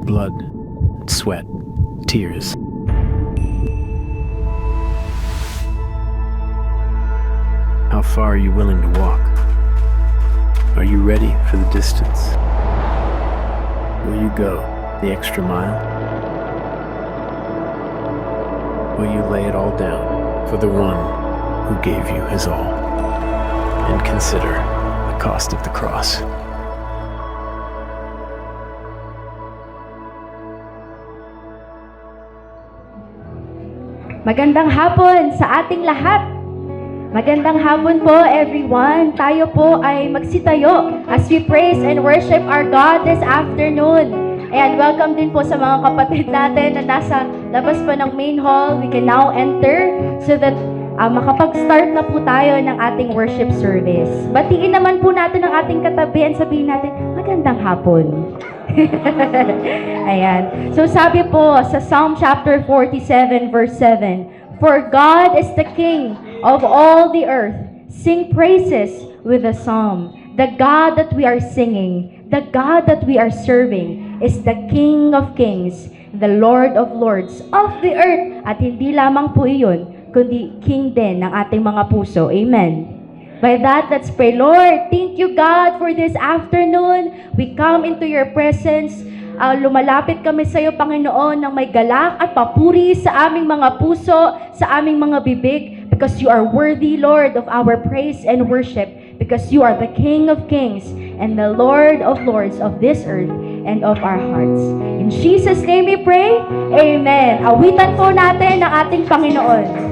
blood, sweat, tears. How far are you willing to walk? Are you ready for the distance? Will you go the extra mile? Will you lay it all down for the one who gave you his all? And consider the cost of the cross. Magandang hapon sa ating lahat. Magandang hapon po everyone. Tayo po ay magsitayo as we praise and worship our God this afternoon. And welcome din po sa mga kapatid natin na nasa labas pa ng main hall. We can now enter so that makapag-start na po tayo ng ating worship service. Batiin naman po natin ang ating katabi and sabihin natin, magandang hapon. Ayan. So sabi po sa Psalm chapter 47 verse 7, "For God is the King of all the earth. Sing praises with a psalm. The God that we are singing, the God that we are serving is the King of kings, the Lord of lords of the earth." At hindi lamang po iyon, kundi King din ng ating mga puso. Amen. By that, let's pray. Lord, thank you, God, for this afternoon. We come into your presence. Lumalapit kami sa iyo, Panginoon, ng may galak at papuri sa aming mga puso, sa aming mga bibig, because you are worthy, Lord, of our praise and worship, because you are the King of kings and the Lord of lords of this earth and of our hearts. In Jesus' name we pray, amen. Awitan po natin ang ating Panginoon.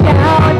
Down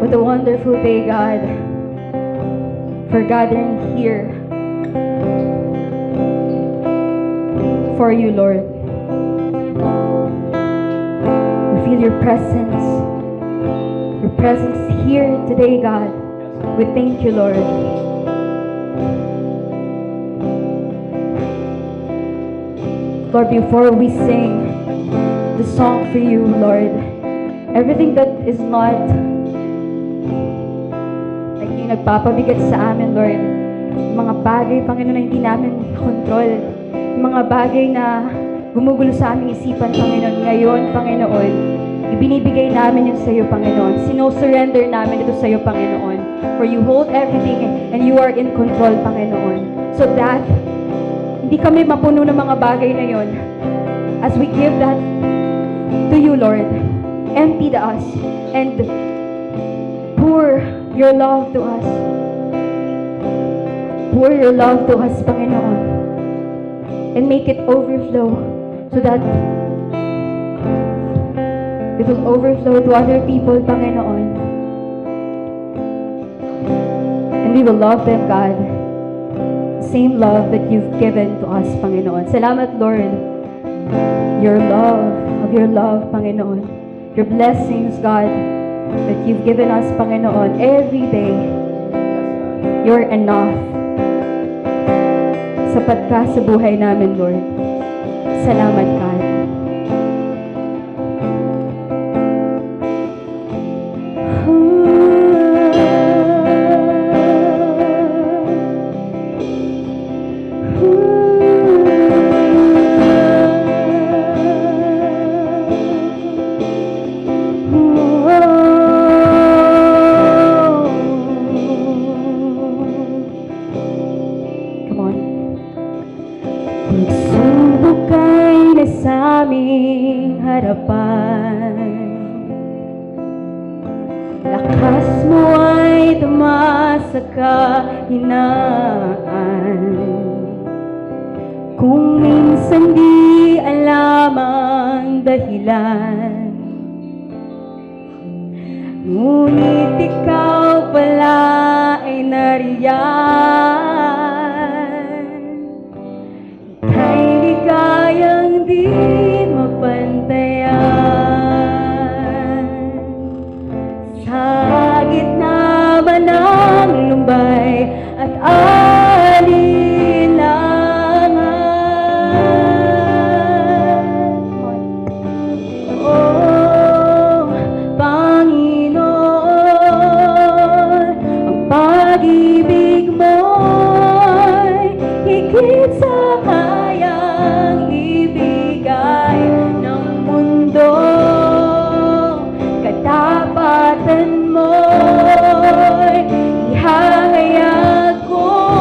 What a wonderful day, God, for gathering here for you, Lord. We feel your presence here today, God. We thank you, Lord. Lord, before we sing the song for you, Lord, everything that is not like yung nagpapabigat sa amin, Lord, yung mga bagay, Panginoon, na hindi namin control, yung mga bagay na gumugulo sa aming isipan, Panginoon, ngayon, Panginoon, ibinibigay namin yun sa iyo, Panginoon. Sino-surrender namin ito sa iyo, Panginoon. For you hold everything and you are in control, Panginoon. So that hindi kami mapuno ng mga bagay na yon. As we give that to you, Lord, empty us and pour your love to us. Pour your love to us, Panginoon, and make it overflow so that it will overflow to other people, Panginoon. And we will love them, God. Same love that you've given to us, Panginoon. Salamat, Lord. Your love, Panginoon. Your blessings, God, that you've given us, Panginoon, every day. You're enough. Sapat ka sa buhay namin, Lord. Salamat, God. Pagsubok ay nasa aming harapan, lakas mo ay tumaas sa kahinaan. Kung minsan di alam ang dahilan, ngunit ikaw pala ay nariyan. Kayang di mapantayan. Sa gitna man ng lumbay at alinlangan, oh Panginoon, ang pag-ibig mo'y higit sa katapatan mo'y ihahayag ko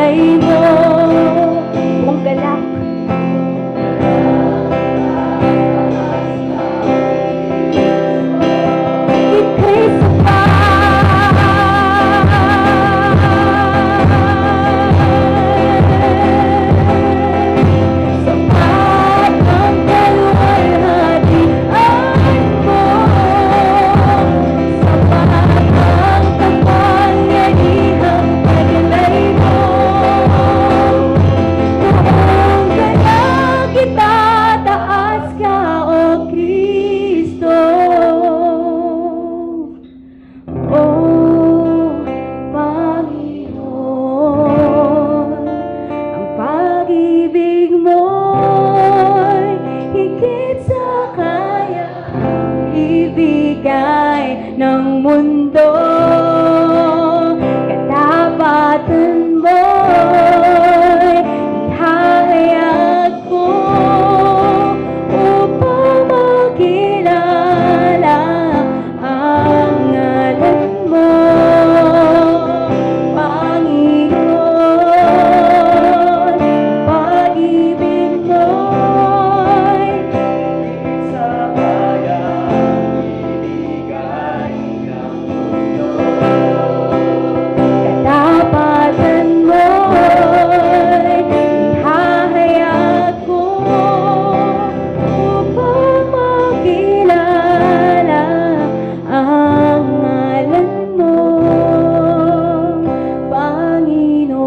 kilay mo. Buong galak. Ika'y sapat ang kaluwalhatian mo, sapat ang kapangyarihang paglay mo. Buong galak itataas ka, O Kristo. O Panginoon, ang pag-ibig mo'y higit sa kayang ibigay ng mundo. Katapatan mo'y ihahayag ko upang makilala ang ngalan mo, Panginoon. Pag-ibig mo'y higit sa kayang ibigay ng mundo. Katapatan mo'y ihahayag ko upang makilala ang ngalan mo, Panginoon.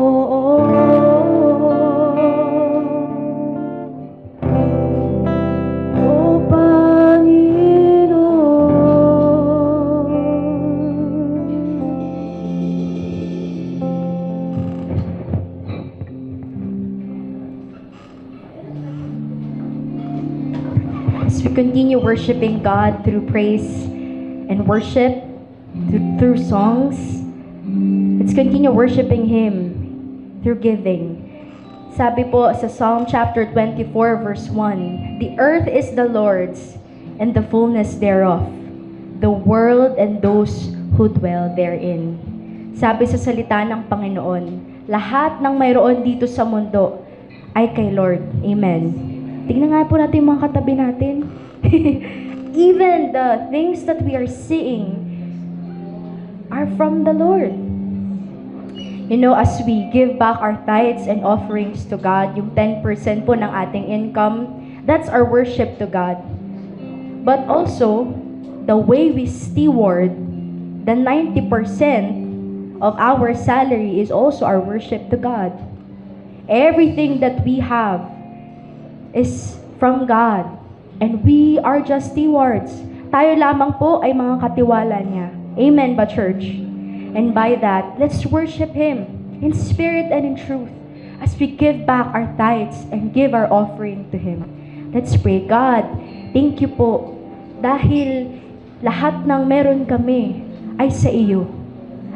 O Panginoon. As we continue worshiping God through praise and worship, through songs, let's continue worshiping Him through giving. Sabi po sa Psalm chapter 24 verse 1, "The earth is the Lord's and the fullness thereof, the world and those who dwell therein." Sabi sa salita ng Panginoon, lahat ng mayroon dito sa mundo ay kay Lord. Amen. Tingnan nga po natin yung mga katabi natin. Even the things that we are seeing are from the Lord. You know, as we give back our tithes and offerings to God, yung 10% po ng ating income, that's our worship to God. But also, the way we steward the 90% of our salary is also our worship to God. Everything that we have is from God. And we are just stewards. Tayo lamang po ay mga katiwala niya. Amen ba, church? And by that, let's worship Him in spirit and in truth as we give back our tithes and give our offering to Him. Let's pray. God, thank you po dahil lahat ng meron kami ay sa iyo.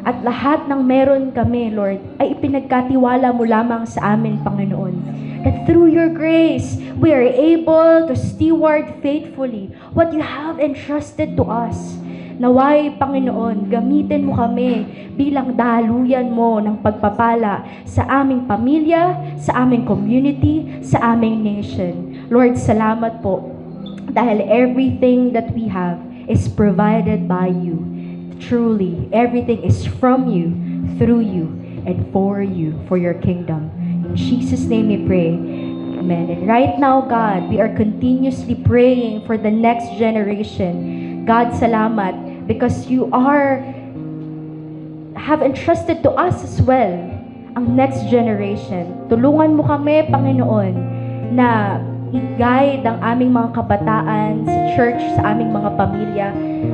At lahat ng meron kami, Lord, ay ipinagkatiwala mo lamang sa amin, Panginoon. That through your grace, we are able to steward faithfully what you have entrusted to us. Naway, Panginoon, gamitin mo kami bilang daluyan mo ng pagpapala sa aming pamilya, sa aming community, sa aming nation. Lord, salamat po dahil everything that we have is provided by you. Truly, everything is from you, through you, and for you, for your kingdom. In Jesus' name we pray. Amen. And right now, God, we are continuously praying for the next generation. God, salamat because you have entrusted to us as well ang next generation. Tulungan mo kami, Panginoon, na i-guide ang aming mga kabataan sa church, sa aming mga pamilya,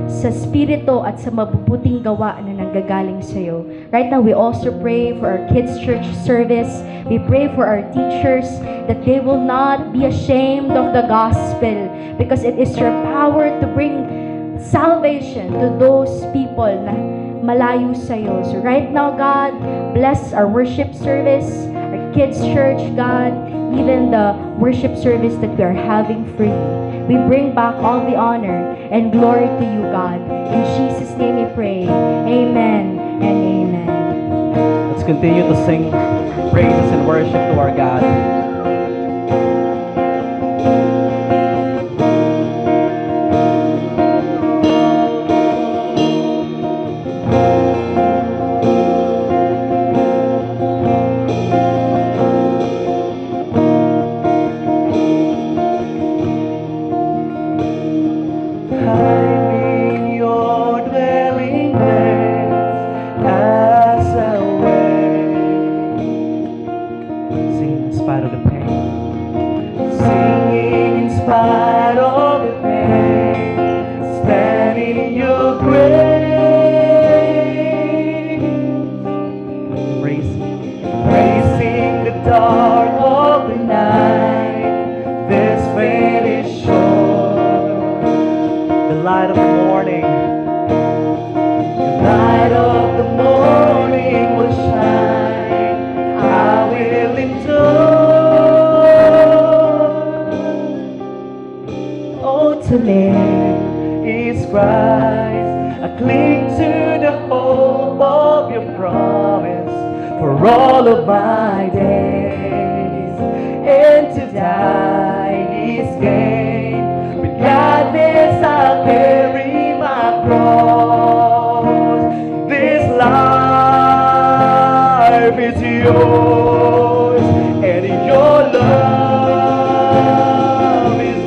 sa spirito at sa mabubuting gawa na nanggagaling sa iyo. Right now, we also pray for our kids' church service. We pray for our teachers that they will not be ashamed of the gospel because it is your power to bring salvation to those people na malayo sa iyo. So right now, God, bless our worship service, our kids' church, God, even the worship service that we are having free. We bring back all the honor and glory to you, God. In Jesus' name we pray. Amen and amen. Let's continue to sing. praises and worship to our God. I'm in your dwelling place as away. Singing in spite of the pain. Singing in spite of the pain. Stand in your grace. Embracing the dark of the night. This fate is short. The light of the morning, the light of the morning will shine. I will endure. Oh, to live is Christ. I cling to the hope of your promise for all of my days, and to die is gain. Regardless, I'll carry my cross. This life is yours, and your love is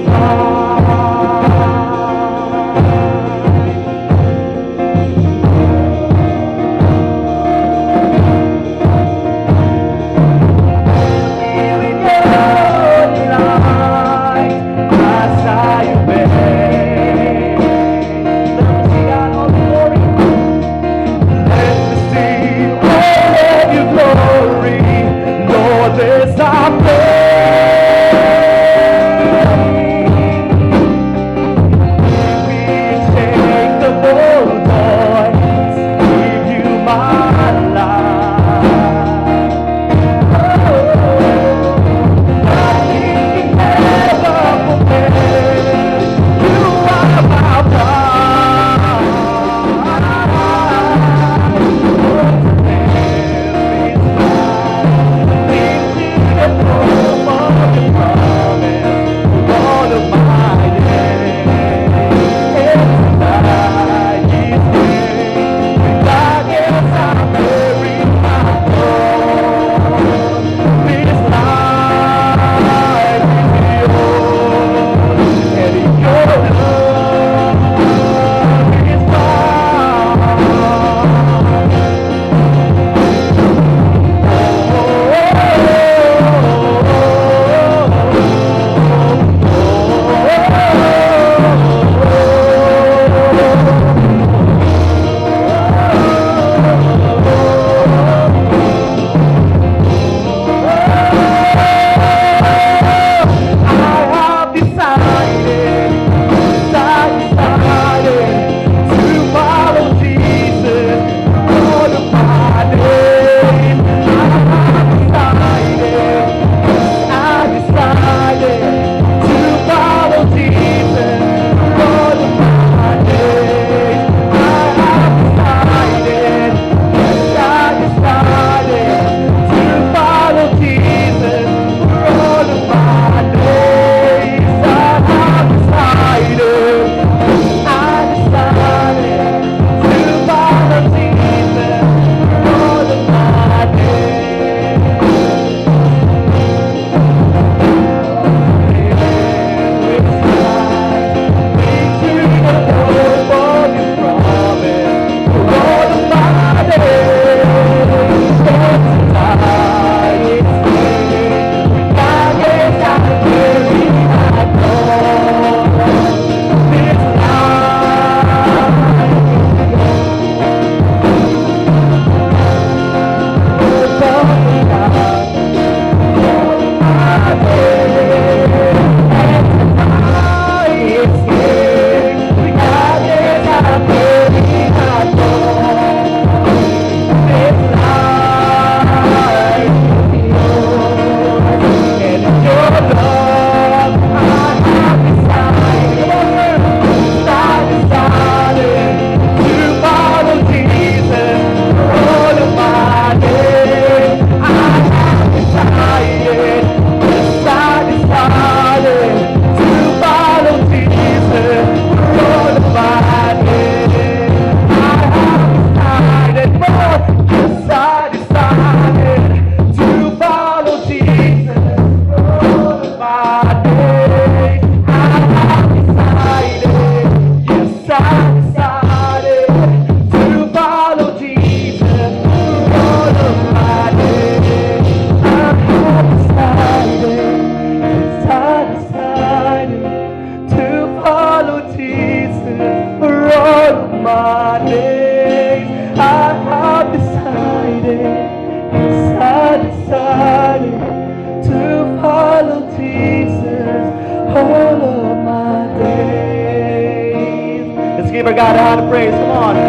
follow Jesus all of my days. Let's give our God a hand of praise. Come on.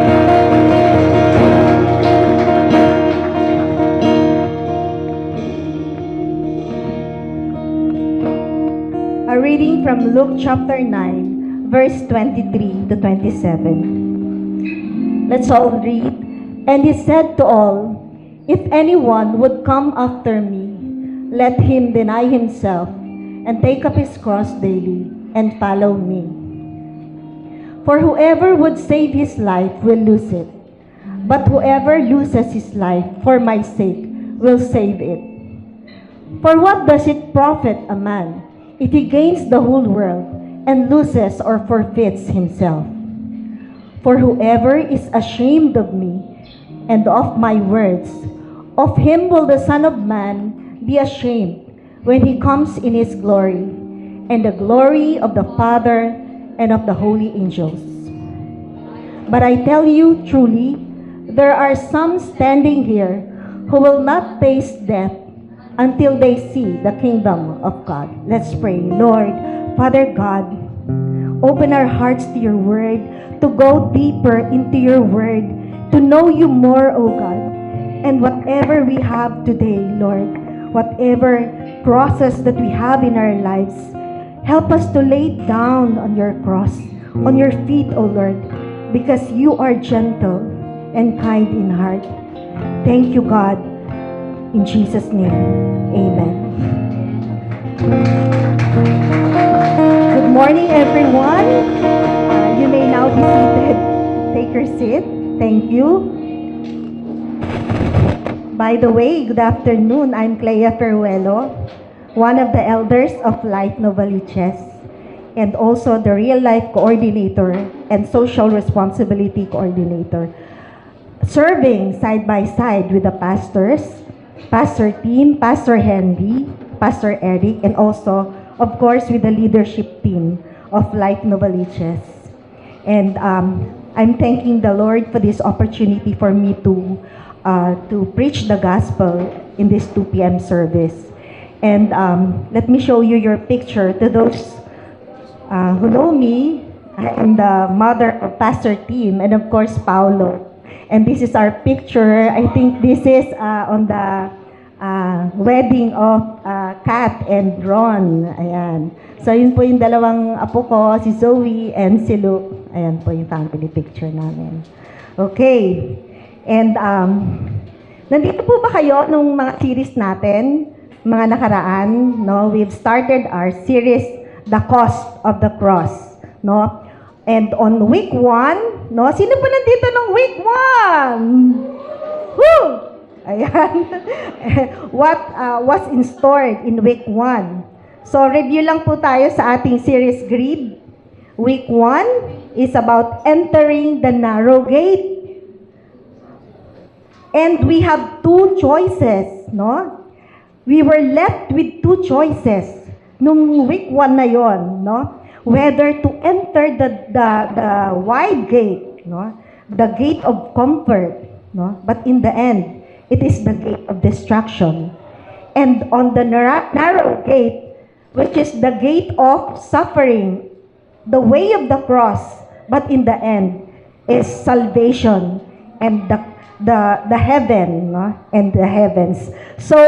A reading from Luke chapter 9, verse 23 to 27. Let's all read. And he said to all, if anyone would come after me, let him deny himself and take up his cross daily and follow me. For whoever would save his life will lose it, but whoever loses his life for my sake will save it. For what does it profit a man if he gains the whole world and loses or forfeits himself? For whoever is ashamed of me and of my words, of him will the Son of Man be ashamed when he comes in his glory, and the glory of the Father and of the holy angels. But I tell you truly, there are some standing here who will not taste death until they see the kingdom of God. Let's pray. Lord, Father God, open our hearts to your word, to go deeper into your word, to know you more, O God. And whatever we have today, Lord, whatever crosses that we have in our lives, help us to lay it down on your cross, on your feet, O Lord, because you are gentle and kind in heart. Thank you, God. In Jesus' name, amen. Good morning, everyone. You may now be seated. Take your seat. Thank you. By the way, good afternoon. I'm Clea Ferruelo, one of the elders of Life Novaliches, and also the Real Life Coordinator and Social Responsibility Coordinator, serving side by side with the pastors, Pastor Tim, Pastor Henry, Pastor Eric, and also, of course, with the leadership team of Life Novaliches. And I'm thanking the Lord for this opportunity for me to preach the gospel in this 2 p.m. service. And let me show you your picture. To those who know me, I am the mother of Pastor Tim and of course Paulo. And this is our picture. I think this is on the wedding of Kat and Ron. Ayan. So yun po yung dalawang apo ko, si Zoe and si Luke. Ayan po yung family picture namin. Okay. And nandito po ba kayo nung mga series natin, mga nakaraan, no? We've started our series, The Cost of the Cross, no? And on week 1, no? Sino po nandito nung week 1? Woo! Ayan. What was in store in week 1? So review lang po tayo sa ating series grid. Week 1 is about entering the narrow gate. And we have 2 choices, no? We were left with 2 choices nung week 1 na yon, no? Whether to enter the wide gate, no? The gate of comfort, no? But in the end, it is the gate of destruction. And on the narrow gate, which is the gate of suffering, the way of the cross, but in the end is salvation and the heaven, no? And the heavens. So,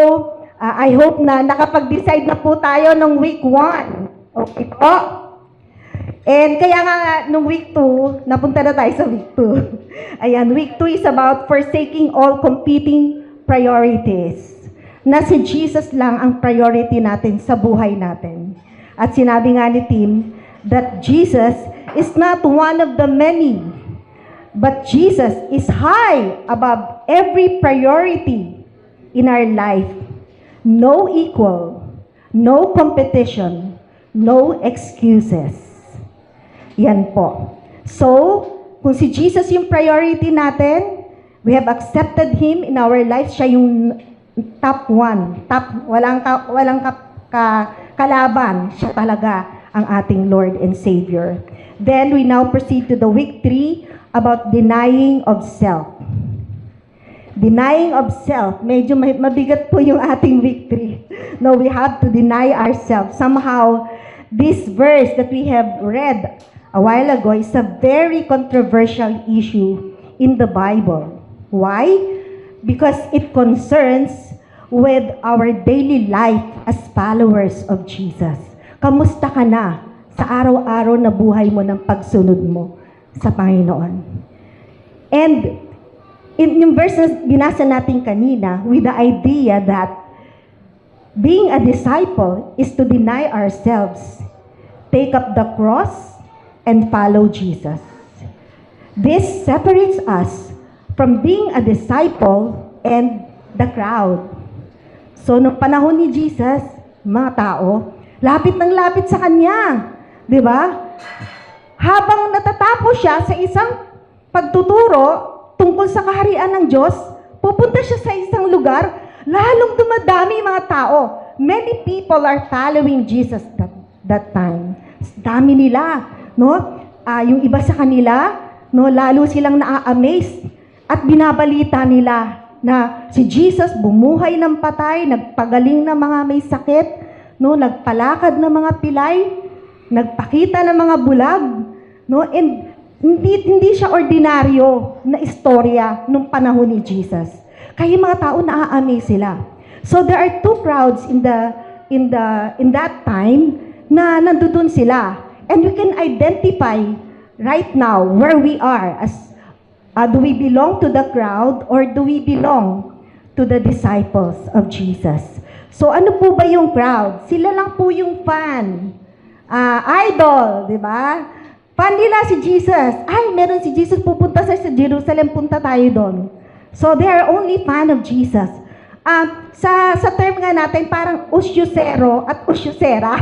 I hope na nakapag-decide na po tayo nung week 1. Okay po? And kaya nga nung week 2, napunta na tayo sa week 2. Ayan, week 2 is about forsaking all competing priorities. Na si Jesus lang ang priority natin sa buhay natin. At sinabi nga ni Tim that Jesus is not one of the many, but Jesus is high above every priority in our life. No equal, no competition, no excuses. Yan po. So, kung si Jesus yung priority natin, we have accepted Him in our lives, siya yung top 1. Walang kalaban, siya talaga ang ating Lord and Savior. Then, we now proceed to the week 3 about denying of self. Denying of self. Medyo mabigat po yung ating victory. No, we have to deny ourselves. Somehow, this verse that we have read a while ago is a very controversial issue in the Bible. Why? Because it concerns with our daily life as followers of Jesus. Kamusta ka na sa araw-araw na buhay mo ng pagsunod mo sa Panginoon? And in yung verse na binasa natin kanina, with the idea that being a disciple is to deny ourselves, take up the cross, and follow Jesus. This separates us from being a disciple and the crowd. So, nung panahon ni Jesus, mga tao, lapit ng lapit sa Kanya. Di ba? Habang natatapos siya sa isang pagtuturo tungkol sa kaharian ng Diyos, pupunta siya sa isang lugar, lalong dumadami mga tao. Many people are following Jesus that time. Dami nila, no? Yung iba sa kanila, no, lalo silang naa-amaze at binabalita nila na si Jesus bumuhay ng patay, nagpagaling ng mga may sakit, no, nagpalakad ng mga pilay, nagpakita ng mga bulag, no, and hindi siya ordinaryo na istorya nung panahon ni Jesus. Kaya mga tao naa-amaze sila. So there are two crowds in that time na nandoon sila. And we can identify right now where we are as do we belong to the crowd or do we belong to the disciples of Jesus? So ano po ba yung crowd? Sila lang po yung fan. Idol, di ba? Fan nila si Jesus. Ay, meron si Jesus, pupunta sa Jerusalem, punta tayo doon. So they are only fan of Jesus. Sa term nga natin, parang usyusero at usyusera.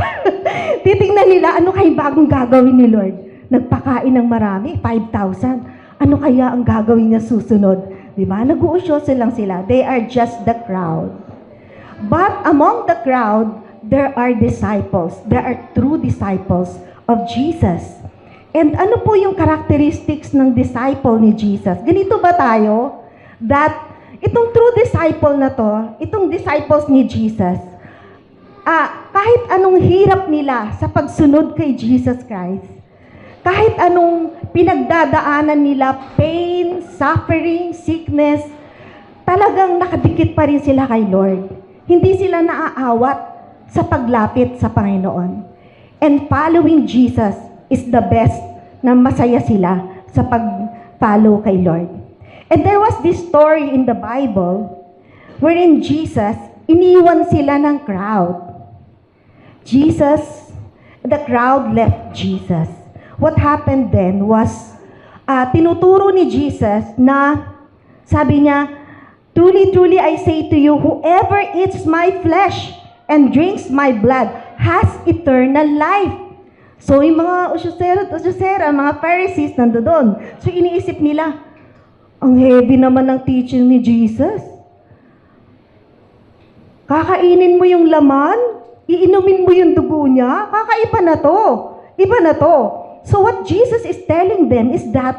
Titingnan nila, ano kayong bagong gagawin ni Lord? Nagpakain ng marami, 5,000. Ano kaya ang gagawin niya susunod? Diba? Nag-uusyoso lang sila. They are just the crowd. But among the crowd, there are disciples. There are true disciples of Jesus. And ano po yung characteristics ng disciple ni Jesus? Ganito ba tayo? That itong true disciple na to, itong disciples ni Jesus, kahit anong hirap nila sa pagsunod kay Jesus Christ, kahit anong pinagdadaanan nila, pain, suffering, sickness, talagang nakadikit pa rin sila kay Lord. Hindi sila naaawat sa paglapit sa Panginoon. And following Jesus is the best na masaya sila sa pag-follow kay Lord. And there was this story in the Bible wherein Jesus, iniwan sila ng crowd. The crowd left Jesus. What happened then was, tinuturo ni Jesus na, sabi niya, truly, truly I say to you, whoever eats my flesh and drinks my blood has eternal life. So yung mga usyosera, mga Pharisees nandoon. So iniisip nila, ang heavy naman ng teaching ni Jesus. Kakainin mo yung laman, iinumin mo yung dugo niya, kakaiba na to. Iba na to. So what Jesus is telling them is that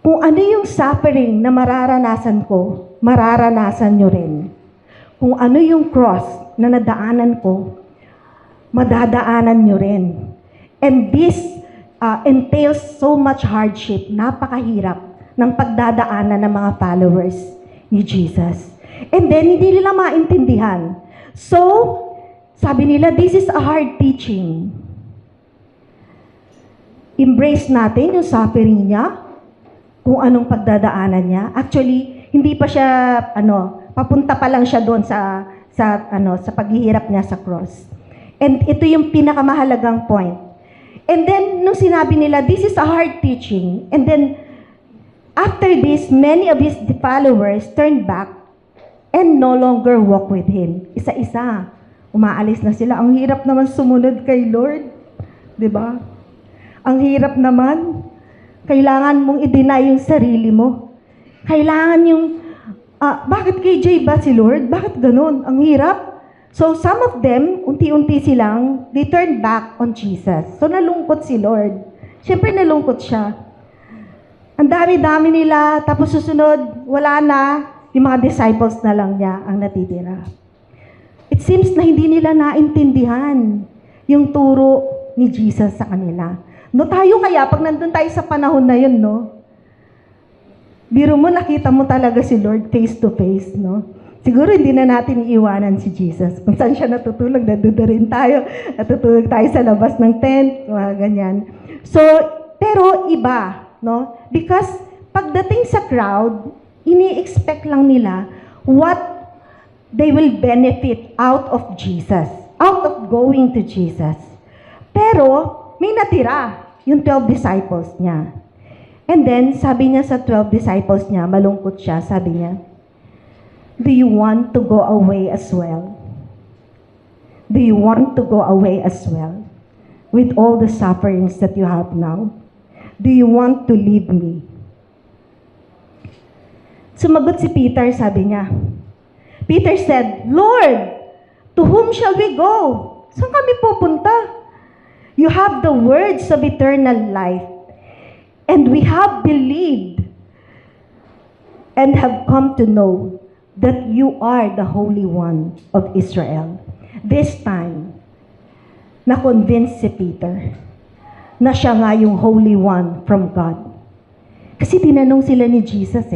kung ano yung suffering na mararanasan ko, mararanasan nyo rin. Kung ano yung cross na nadaanan ko, madadaanan nyo rin. And this entails so much hardship, napakahirap ng pagdadaanan ng mga followers ni Jesus. And then, hindi nila maintindihan. So, sabi nila, this is a hard teaching. Embrace natin yung suffering niya, kung anong pagdadaanan niya. Actually, hindi pa siya, papunta pa lang siya doon sa paghihirap niya sa cross. And ito yung pinakamahalagang point. And then, nung sinabi nila, this is a hard teaching. And then, after this, many of his followers turned back and no longer walk with him. Isa-isa. Umaalis na sila. Ang hirap naman sumunod kay Lord. Diba? Ang hirap naman. Kailangan mong i-deny yung sarili mo. Kailangan yung, bakit kay Jay ba si Lord? Bakit ganun? Ang hirap. So some of them, unti-unti silang, they turned back on Jesus. So nalungkot si Lord. Siyempre nalungkot siya. Ang dami-dami nila, tapos susunod, wala na, yung mga disciples na lang niya ang natitira. It seems na hindi nila naintindihan yung turo ni Jesus sa kanila. No, tayo kaya, pag nandun tayo sa panahon na yun, no? Biro mo, nakita mo talaga si Lord face to face, no? Siguro hindi na natin iiwanan si Jesus. Kung saan siya natutulog, nandoon rin tayo. Natutulog tayo sa labas ng tent, mga ganyan. So, pero iba, no? Because pagdating sa crowd, ini-expect lang nila what they will benefit out of Jesus, out of going to Jesus. Pero, may natira, yung 12 disciples niya. And then, sabi niya sa 12 disciples niya, malungkot siya, sabi niya, do you want to go away as well? Do you want to go away as well? With all the sufferings that you have now? Do you want to leave me? Sumagot si Peter, sabi niya. Peter said, Lord, to whom shall we go? Saan kami pupunta? You have the words of eternal life, and we have believed and have come to know that you are the Holy One of Israel. This time, na-convince si Peter na siya nga yung Holy One from God. Kasi tinanong sila ni Jesus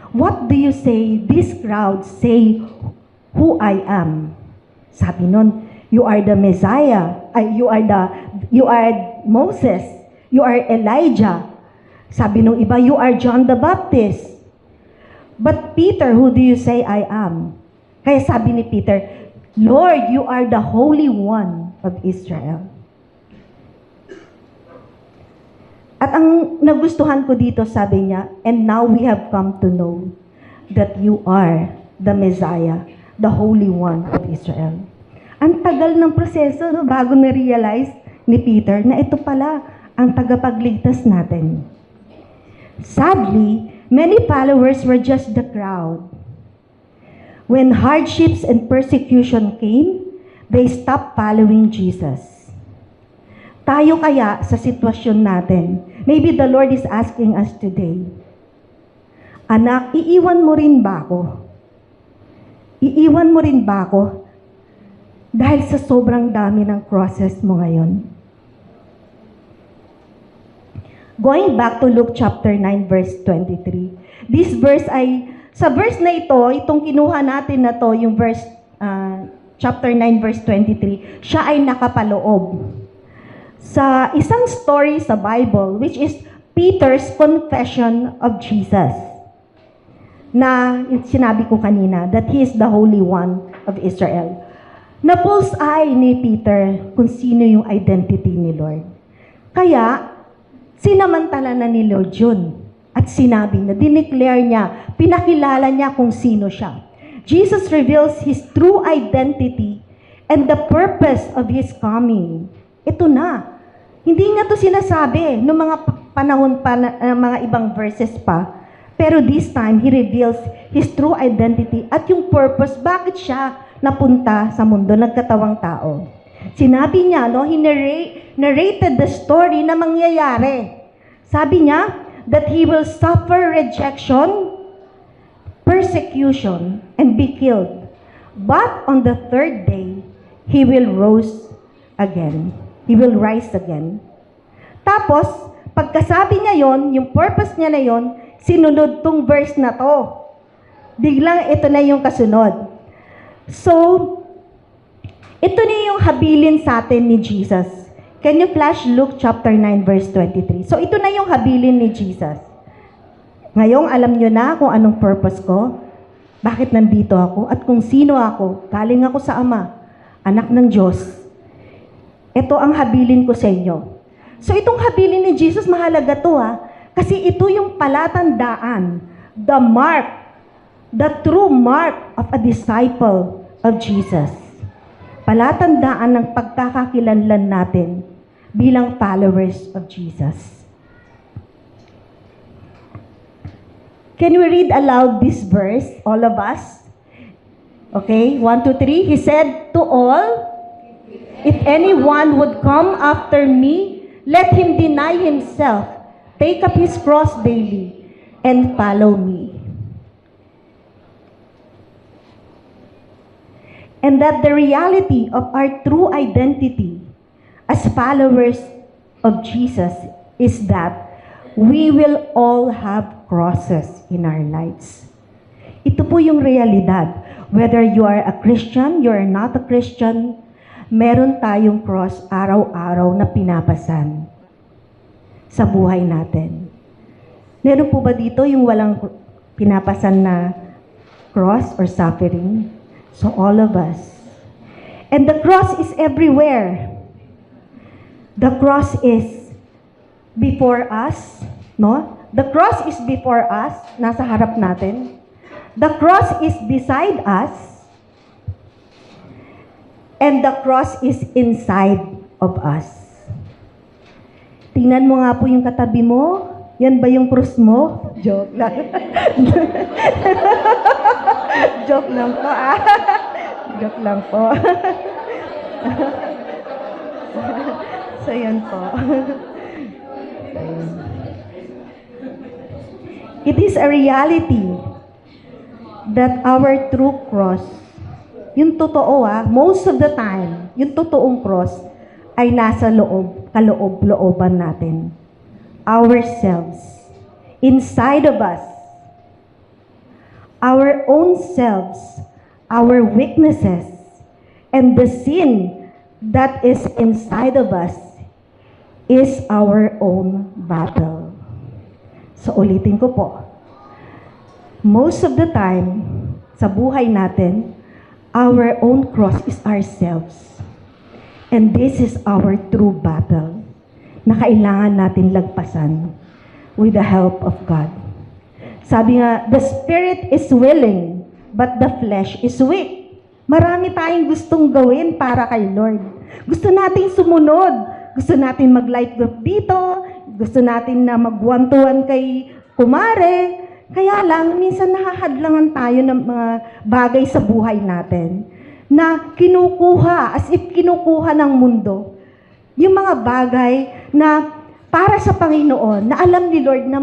what do you say, this crowd say, who I am? Sabi nun, you are the Messiah, you are Moses, you are Elijah. Sabi nung iba, you are John the Baptist. But Peter, who do you say I am? Kaya sabi ni Peter, Lord, you are the Holy One of Israel. At ang nagustuhan ko dito, sabi niya, and now we have come to know that you are the Messiah, the Holy One of Israel. Ang tagal ng proseso, no, bago na-realize ni Peter na ito pala ang tagapagligtas natin. Sadly, many followers were just the crowd. When hardships and persecution came, they stopped following Jesus. Tayo kaya sa sitwasyon natin, maybe the Lord is asking us today, anak, iiwan mo rin ba ako? Iiwan mo rin ba ako? Dahil sa sobrang dami ng crosses mo ngayon. Going back to Luke chapter 9 verse 23. This verse sa verse na ito, itong kinuha natin na to, yung verse, chapter 9 verse 23, siya ay nakapaloob sa isang story sa Bible, which is Peter's confession of Jesus. Na sinabi ko kanina, that he is the Holy One of Israel. Na-pulse-eye ni Peter kung sino yung identity ni Lord. Kaya, sinamantala na ni Lord yun. At sinabi na, dineclare niya, pinakilala niya kung sino siya. Jesus reveals his true identity and the purpose of his coming. Ito na. Hindi nga to sinasabi noong mga panahon pa, mga ibang verses pa. Pero this time, he reveals his true identity at yung purpose, bakit siya napunta sa mundo, nagkatawang tao. Sinabi niya, no, he narrated the story na mangyayari. Sabi niya, that he will suffer rejection, persecution, and be killed. But on the third day, he will rise again. He will rise again. Tapos, pagkasabi niya yon, yung purpose niya na yon, sinunod tong verse na to. Biglang ito na yung kasunod. So, ito na yung habilin sa atin ni Jesus. Can you flash Luke chapter 9 verse 23? So, ito na yung habilin ni Jesus. Ngayong alam nyo na kung anong purpose ko, bakit nandito ako, at kung sino ako, galing ako sa Ama, anak ng Diyos. Ito ang habilin ko sa inyo. So itong habilin ni Jesus, mahalaga to kasi ito yung palatandaan, the mark, the true mark of a disciple of Jesus. Palatandaan ng pagkakakilanlan natin bilang followers of Jesus. Can we read aloud this verse, all of us? Okay, 1, 2, 3. He said to all, if anyone would come after me, let him deny himself, take up his cross daily, and follow me. And that the reality of our true identity as followers of Jesus is that we will all have crosses in our lives. Ito po yung realidad. Whether you are a Christian, you are not a Christian, meron tayong cross araw-araw na pinapasan sa buhay natin. Meron po ba dito yung walang pinapasan na cross or suffering? So all of us. And the cross is everywhere. The cross is before us, no? The cross is before us, nasa harap natin. The cross is beside us. And the cross is inside of us. Tingnan mo nga po yung katabi mo. Yan ba yung cross mo? Joke lang. Joke lang po, ah. Joke lang po. So, yan po. It is a reality that our true cross, yung totoo most of the time, yung totoong cross ay nasa kaloob-looban natin. Ourselves, inside of us, our own selves, our weaknesses, and the sin that is inside of us is our own battle. So ulitin ko po, most of the time, sa buhay natin, our own cross is ourselves. And this is our true battle na kailangan natin lagpasan with the help of God. Sabi nga, the spirit is willing, but the flesh is weak. Marami tayong gustong gawin para kay Lord. Gusto nating sumunod. Gusto natin mag-light group dito. Gusto natin na mag-one-to-one kay kumare. Kaya lang, minsan nahahadlangan tayo ng mga bagay sa buhay natin na kinukuha, as if kinukuha ng mundo. Yung mga bagay na para sa Panginoon, na alam ni Lord na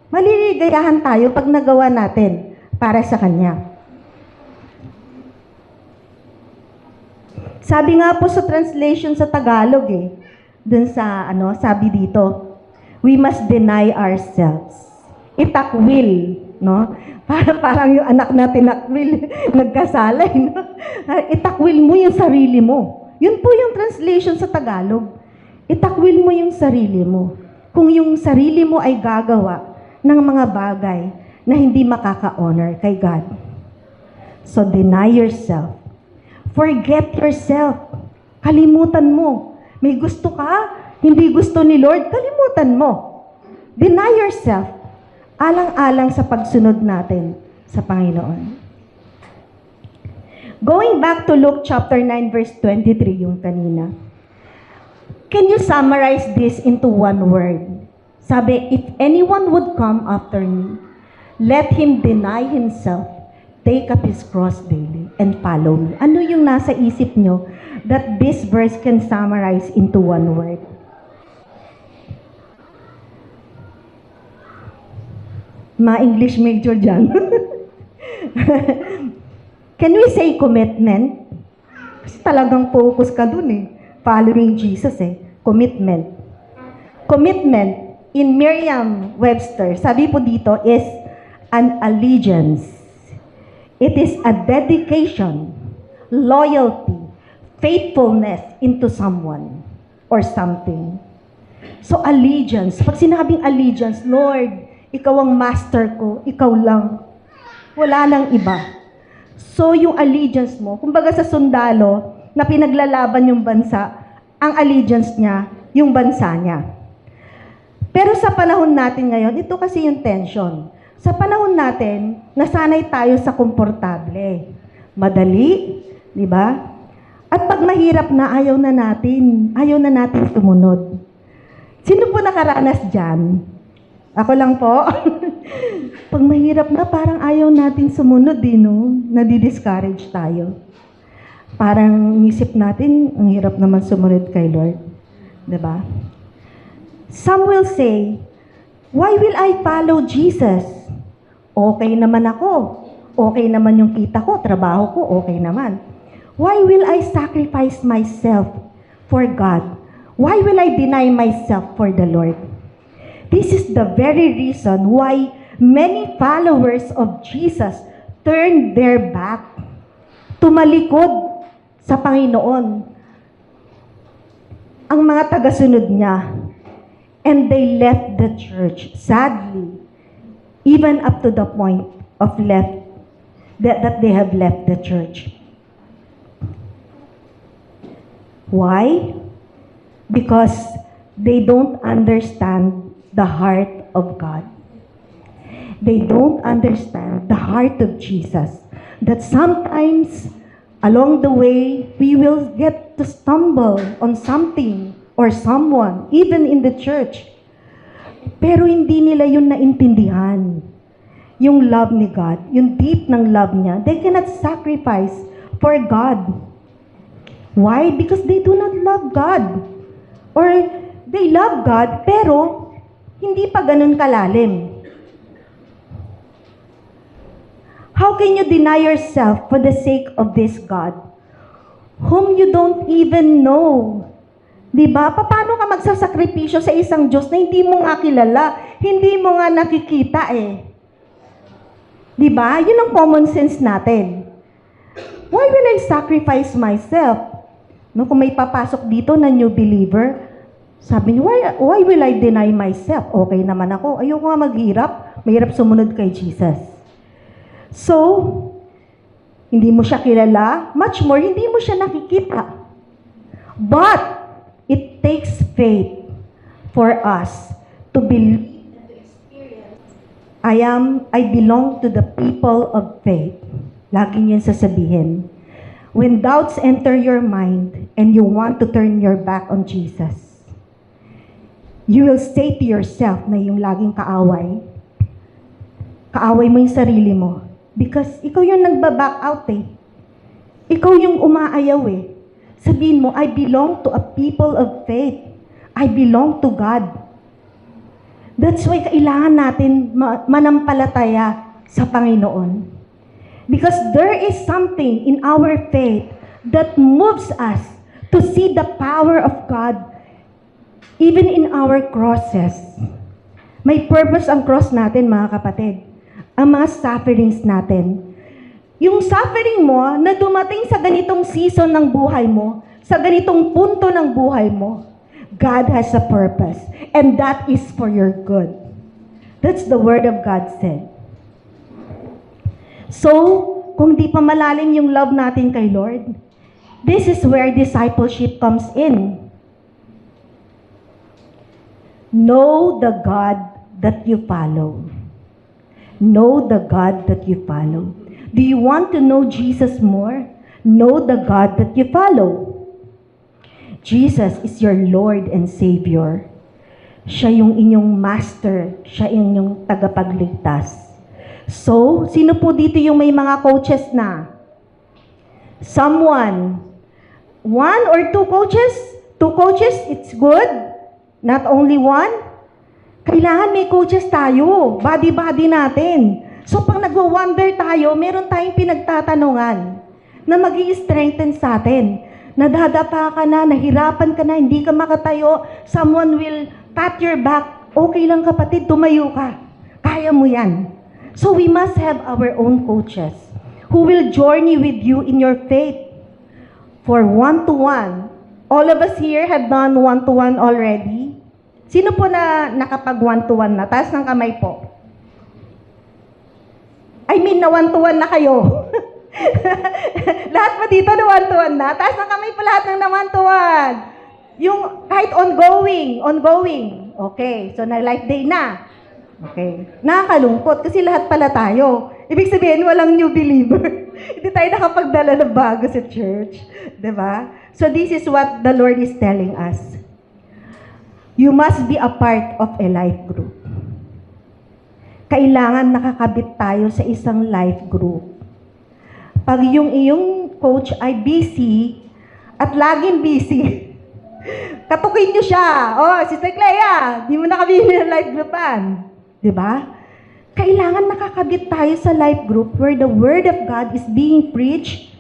maliligayahan tayo pag nagawa natin para sa Kanya. Sabi nga po sa translation sa Tagalog dun sa sabi dito, we must deny ourselves. Itakwil, no? Parang yung anak natin nakwil, nagkasalay, no? Itakwil mo yung sarili mo. Yun po yung translation sa Tagalog. Itakwil mo yung sarili mo. Kung yung sarili mo ay gagawa ng mga bagay na hindi makaka-honor kay God. So deny yourself. Forget yourself. Kalimutan mo. May gusto ka, hindi gusto ni Lord, kalimutan mo. Deny yourself. Alang-alang sa pagsunod natin sa Panginoon. Going back to Luke chapter 9 verse 23 yung kanina. Can you summarize this into one word? Sabi, if anyone would come after me, let him deny himself, take up his cross daily, and follow me. Ano yung nasa isip nyo that this verse can summarize into one word? Mga English major dyan. Can we say commitment? Kasi talagang focus ka dun Following Jesus Commitment. Commitment, in Merriam-Webster, sabi po dito, is an allegiance. It is a dedication, loyalty, faithfulness into someone or something. So allegiance, pag sinabing allegiance, Lord, ikaw ang master ko, ikaw lang. Wala nang iba. So yung allegiance mo, kumbaga sa sundalo na pinaglalaban yung bansa, ang allegiance niya, yung bansa niya. Pero sa panahon natin ngayon, ito kasi yung tension. Sa panahon natin, nasanay tayo sa komportable. Madali, di ba? At pag mahirap na, ayaw na natin sumunod. Sino po nakaranas dyan? Ako lang po. Pag mahirap na, parang ayaw natin sumunod Nadi-discourage tayo. Parang isip natin, ang hirap naman sumunod kay Lord. Diba? Some will say, Why will I follow Jesus? Okay naman ako. Okay naman yung kita ko, trabaho ko, okay naman. Why will I sacrifice myself for God? Why will I deny myself for the Lord? This is the very reason why many followers of Jesus turned their back, tumalikod sa Panginoon, ang mga tagasunod niya, and they left the church, sadly, even up to the point of that they have left the church. Why? Because they don't understand the heart of God. They don't understand the heart of Jesus. That sometimes, along the way, we will get to stumble on something or someone, even in the church. Pero hindi nila yun naintindihan. Yung love ni God, yung deep ng love niya, they cannot sacrifice for God. Why? Because they do not love God. Or they love God, pero hindi pa ganun kalalim. How can you deny yourself for the sake of this God, whom you don't even know? Diba? Paano ka magsasakripisyo sa isang Diyos na hindi mo nga kilala, hindi mo nga nakikita eh? Diba? Yun ang common sense natin. Why will I sacrifice myself? No, kung may papasok dito na new believer, sabi niya, why will I deny myself? Okay naman ako. Ayoko nga maghirap. Mahirap sumunod kay Jesus. So, hindi mo siya kilala. Much more, hindi mo siya nakikita. But, it takes faith for us to believe and to experience. I belong to the people of faith. Lagi niyan sasabihin. When doubts enter your mind and you want to turn your back on Jesus, you will say to yourself na yung laging kaaway mo yung sarili mo. Because ikaw yung nagbaback out eh. Ikaw yung umaayaw eh. Sabihin mo, I belong to a people of faith. I belong to God. That's why kailangan natin manampalataya sa Panginoon. Because there is something in our faith that moves us to see the power of God even in our crosses. May purpose ang cross natin, mga kapatid. Ang mga sufferings natin. Yung suffering mo na dumating sa ganitong season ng buhay mo, sa ganitong punto ng buhay mo, God has a purpose. And that is for your good. That's the word of God said. So, kung di pa malalim yung love natin kay Lord, this is where discipleship comes in. Know the God that you follow. Know the God that you follow. Do you want to know Jesus more? Know the God that you follow. Jesus is your Lord and Savior. Siya yung inyong master. Siya yung inyong tagapagligtas. So, sino po dito yung may mga coaches na? Someone. One or two coaches? Two coaches, it's good. Not only one. Kailangan may coaches tayo. Body-body natin. So, pag nagwa-wonder tayo, meron tayong pinagtatanungan na mag-i-strengthen sa atin. Nadadapa ka na, nahirapan ka na, hindi ka makatayo. Someone will pat your back. Okay lang kapatid, tumayo ka. Kaya mo yan. So we must have our own coaches who will journey with you in your faith for one-to-one. All of us here have done one-to-one already. Sino po na nakapag one-to-one na? Taas ng kamay po. I mean, na one-to-one na kayo. Lahat pa dito na one-to-one na? Taas ng kamay po lahat ng na one-to-one. Yung kahit ongoing. Okay, so na life day na. Okay. Nakakalungkot kasi lahat pala tayo. Ibig sabihin, walang new believer. Hindi tayo nakapagdala ng bago sa church. Diba? So this is what the Lord is telling us. You must be a part of a life group. Kailangan nakakabit tayo sa isang life group. Pag yung iyong coach ay busy at laging busy, Katukin nyo siya. Oh, Sister Clea, di mo na kami ng life groupan. Di ba? Kailangan nakakabit tayo sa life group where the Word of God is being preached.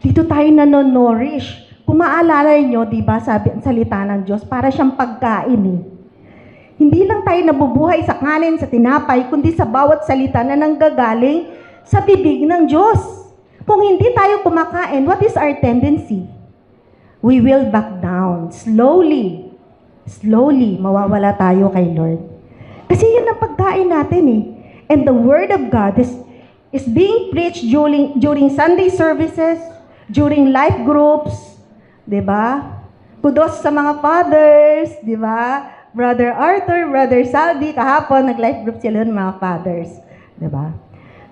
Dito tayo nanonourish. Kung maalala nyo, di ba, sabi ang salita ng Diyos, para siyang pagkain eh. Hindi lang tayo nabubuhay sa kanin, sa tinapay, kundi sa bawat salita na nanggagaling sa bibig ng Diyos. Kung hindi tayo kumakain, what is our tendency? We will back down. Slowly, mawawala tayo kay Lord. Kasi yun ang pagkain natin eh. And the Word of God is being preached during Sunday services, during life groups, di ba? Kudos sa mga fathers, di ba? Brother Arthur, Brother Saldi, kahapon nag-life group sila ng mga fathers. Diba?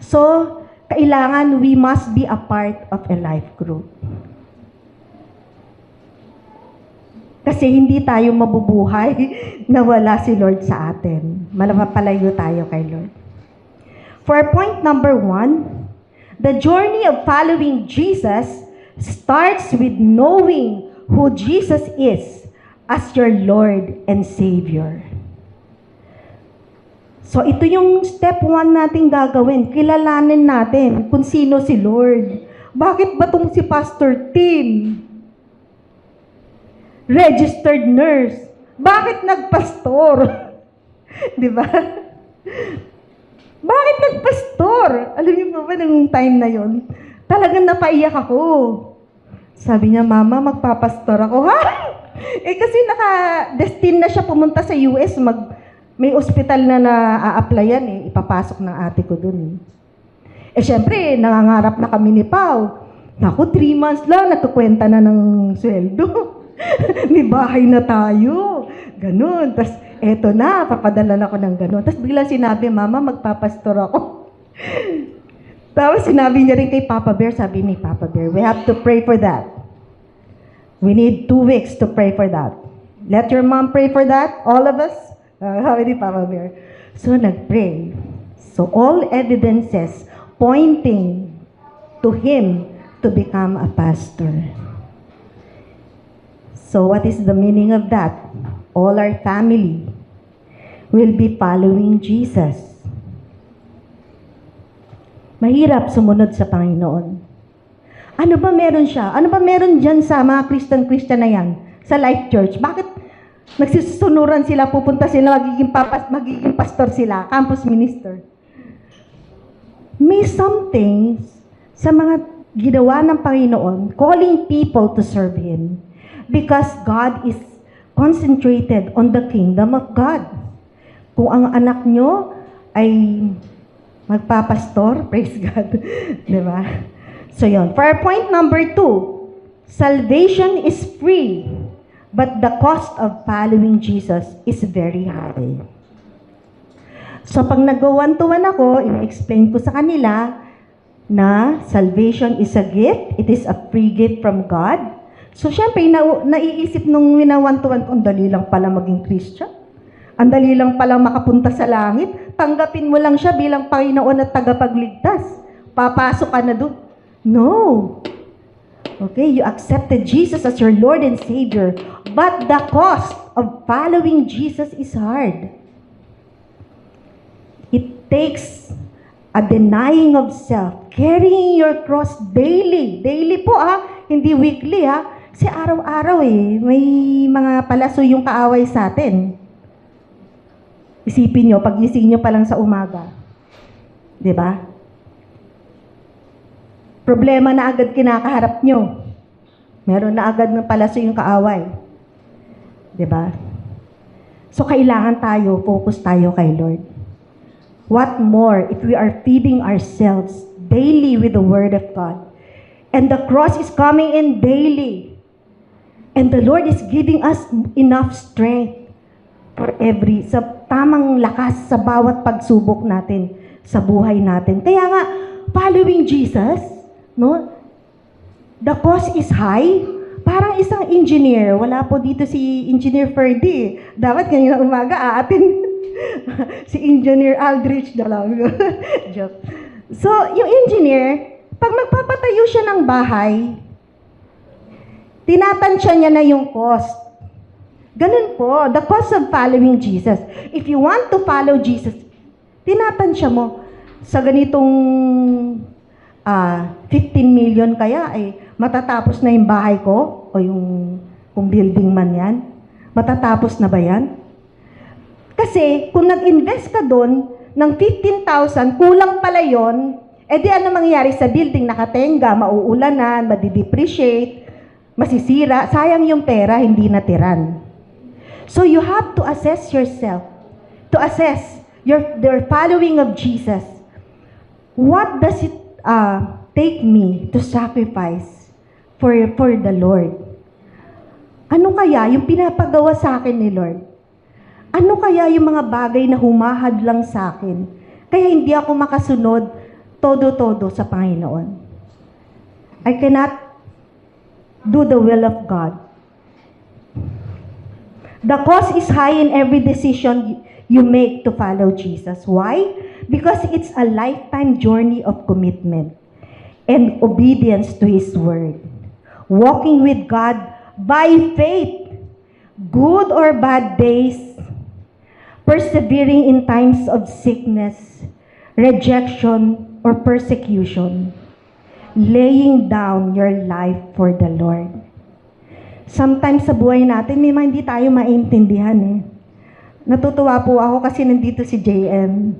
So, kailangan we must be a part of a life group. Kasi hindi tayo mabubuhay na wala si Lord sa atin. Malapalayo tayo kay Lord. For point number 1, the journey of following Jesus starts with knowing who Jesus is as your Lord and Savior. So, ito yung step 1 natin gagawin. Kilalanin natin kung sino si Lord. Bakit ba itong si Pastor Tim? Registered nurse. Bakit nagpastor? Di ba? Bakit nagpastor? Alam niyo ba nung time na yon? Talagang napaiyak ako. Sabi niya, Mama, magpapastor ako. Ha? Kasi naka-destin na siya pumunta sa US, may ospital na na-a-applyan eh, ipapasok ng ate ko dun. Syempre, nangangarap na kami ni Pao. Naku, 3 months lang, nagkukwenta na ng sweldo. May bahay na tayo. Ganun. Tapos, eto na, papadala na ako ng ganun. Tapos bigla sinabi, Mama, magpapastor ako. Tapos sinabi niya rin kay Papa Bear, sabi ni Papa Bear, we have to pray for that. We need 2 weeks to pray for that. Let your mom pray for that, all of us. Sabi ni Papa Bear. So, nag-pray. So, all evidences pointing to him to become a pastor. So, what is the meaning of that? All our family will be following Jesus. Mahirap sumunod sa Panginoon. Ano ba meron siya? Ano ba meron dyan sa mga Christian na yan? Sa Life Church? Bakit nagsisunuran sila, pupunta sila, magiging pastor sila, campus minister? May something sa mga ginawa ng Panginoon, calling people to serve Him. Because God is concentrated on the kingdom of God. Kung ang anak nyo ay magpapastor, praise God. Diba? So yun. For point number 2, salvation is free, but the cost of following Jesus is very high. So pag nag-1-to-1 ako, i-explain ko sa kanila na salvation is a gift, it is a free gift from God. So syempre, naiisip nung wina-1-to-1 ko, ang dali lang pala maging Christian. Ang dali lang pala makapunta sa langit. Tanggapin mo lang siya bilang Panginoon at tagapagligtas. Papasok ka na doon. No. Okay, you accepted Jesus as your Lord and Savior. But the cost of following Jesus is hard. It takes a denying of self, carrying your cross daily. Daily po hindi weekly Kasi araw-araw may mga palaso yung kaaway sa atin. Isipin nyo, pag-gising nyo pa lang sa umaga. Diba? Problema na agad kinakaharap nyo. Meron na agad ng palaso yung kaaway. Diba? So, kailangan tayo, focus tayo kay Lord. What more if we are feeding ourselves daily with the Word of God? And the cross is coming in daily. And the Lord is giving us enough strength for sa tamang lakas sa bawat pagsubok natin sa buhay natin. Kaya nga, following Jesus, no? The cost is high. Parang isang engineer. Wala po dito si Engineer Ferdy. Dapat kanina umaga aatin si Engineer Aldrich na lang. Joke. So, yung engineer, pag magpapatayo siya ng bahay, Tinatansya niya na yung cost. Ganun po, the cost of following Jesus. If you want to follow Jesus, tinatansya mo sa ganitong 15 million kaya ay matatapos na yung bahay ko o yung kung building man yan. Matatapos na ba yan? Kasi kung nag-invest ka doon ng 15,000, kulang pala yun, di ano mangyayari sa building? Nakatenga, mauulanan, madidepreciate, masisira. Sayang yung pera, hindi natiran. So you have to assess yourself, to assess your following of Jesus. What does it take me to sacrifice for the Lord? Ano kaya yung pinapagawa sa akin ni Lord? Ano kaya yung mga bagay na humahad lang sa akin? Kaya hindi ako makasunod todo-todo sa Panginoon. I cannot do the will of God. The cost is high in every decision you make to follow Jesus. Why? Because it's a lifetime journey of commitment and obedience to His Word. Walking with God by faith, good or bad days, persevering in times of sickness, rejection, or persecution, laying down your life for the Lord. Sometimes sa buhay natin, may mga hindi tayo maintindihan eh. Natutuwa po ako kasi nandito si JM.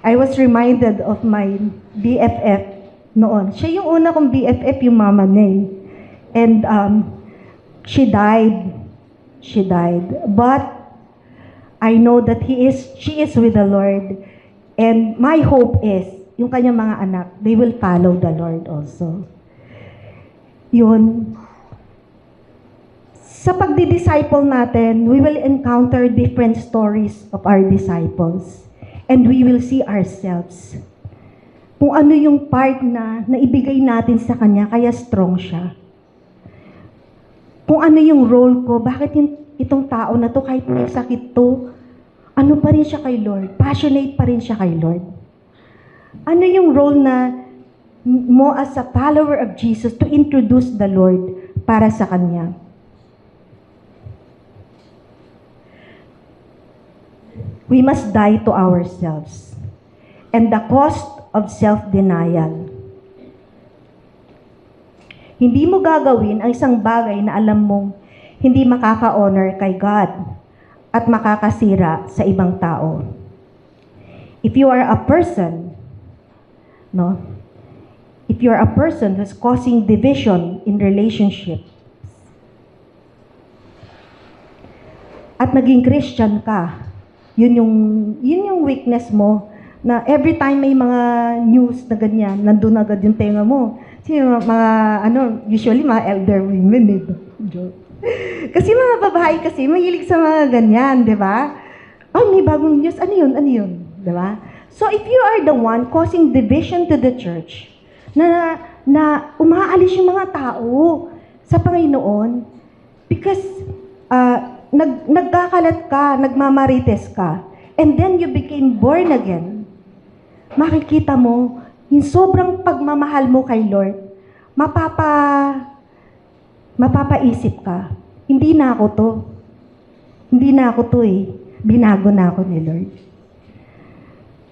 I was reminded of my BFF noon. Siya yung una kong BFF, yung mama niya eh. And she died. She died. But I know that she is with the Lord. And my hope is, yung kanyang mga anak, they will follow the Lord also. Yun. Sa pagdi-disciple natin, we will encounter different stories of our disciples. And we will see ourselves. Kung ano yung part na naibigay natin sa Kanya, kaya strong siya. Kung ano yung role ko, bakit itong tao na to, kahit may sakit to, ano pa rin siya kay Lord? Passionate pa rin siya kay Lord. Ano yung role na mo as a follower of Jesus to introduce the Lord para sa Kanya? We must die to ourselves. And the cost of self-denial. Hindi mo gagawin ang isang bagay na alam mong hindi makaka-honor kay God at makakasira sa ibang tao. If you are a person, if you are a person who's causing division in relationship, at naging Christian ka, yun yung weakness mo, na every time may mga news na ganyan, nandun agad yung tenga mo. Kasi usually mga elder women, kasi mga babae kasi, mahilig sa mga ganyan, di ba? May bagong news, ano yun, di ba? So if you are the one causing division to the church, na umaalis yung mga tao sa Panginoon, because, nagkakalat ka, nagmamarites ka, and then you became born again, makikita mo, yung sobrang pagmamahal mo kay Lord, mapapaisip ka, hindi na ako to eh, binago na ako ni Lord.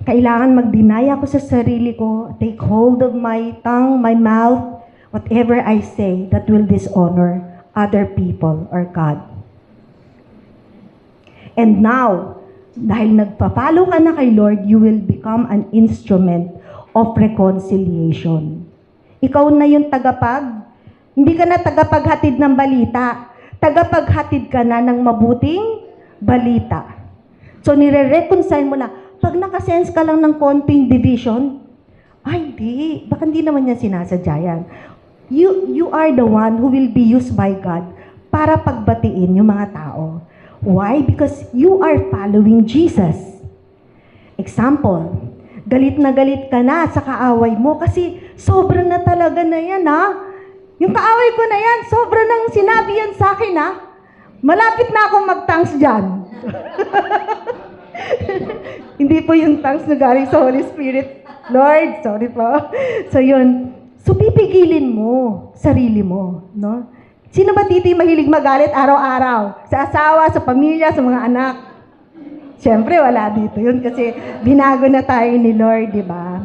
Kailangan mag-deny ako sa sarili ko, take hold of my tongue, my mouth, whatever I say that will dishonor other people or God. And now, dahil nagpa-follow ka na kay Lord, you will become an instrument of reconciliation. Ikaw na yung hindi ka na tagapaghatid ng balita. Tagapaghatid ka na ng mabuting balita. So, nire-reconcile mo na. Pag nakasense ka lang ng konting division, hindi. Baka hindi naman niya sinasadya yan. You are the one who will be used by God para pagbatiin yung mga tao. Why? Because you are following Jesus. Example, galit ka na sa kaaway mo kasi sobra na talaga na yan, ha? Yung kaaway ko na yan, sobra nang sinabi yan sa akin, ha? Malapit na akong mag-thanks dyan. Hindi po yung thanks na galing sa Holy Spirit. Lord, sorry po. So yun. So pipigilin mo sarili mo, no? Sino ba tito yung mahilig magalit araw-araw? Sa asawa, sa pamilya, sa mga anak? Siyempre, wala dito yun kasi binago na tayo ni Lord, di ba?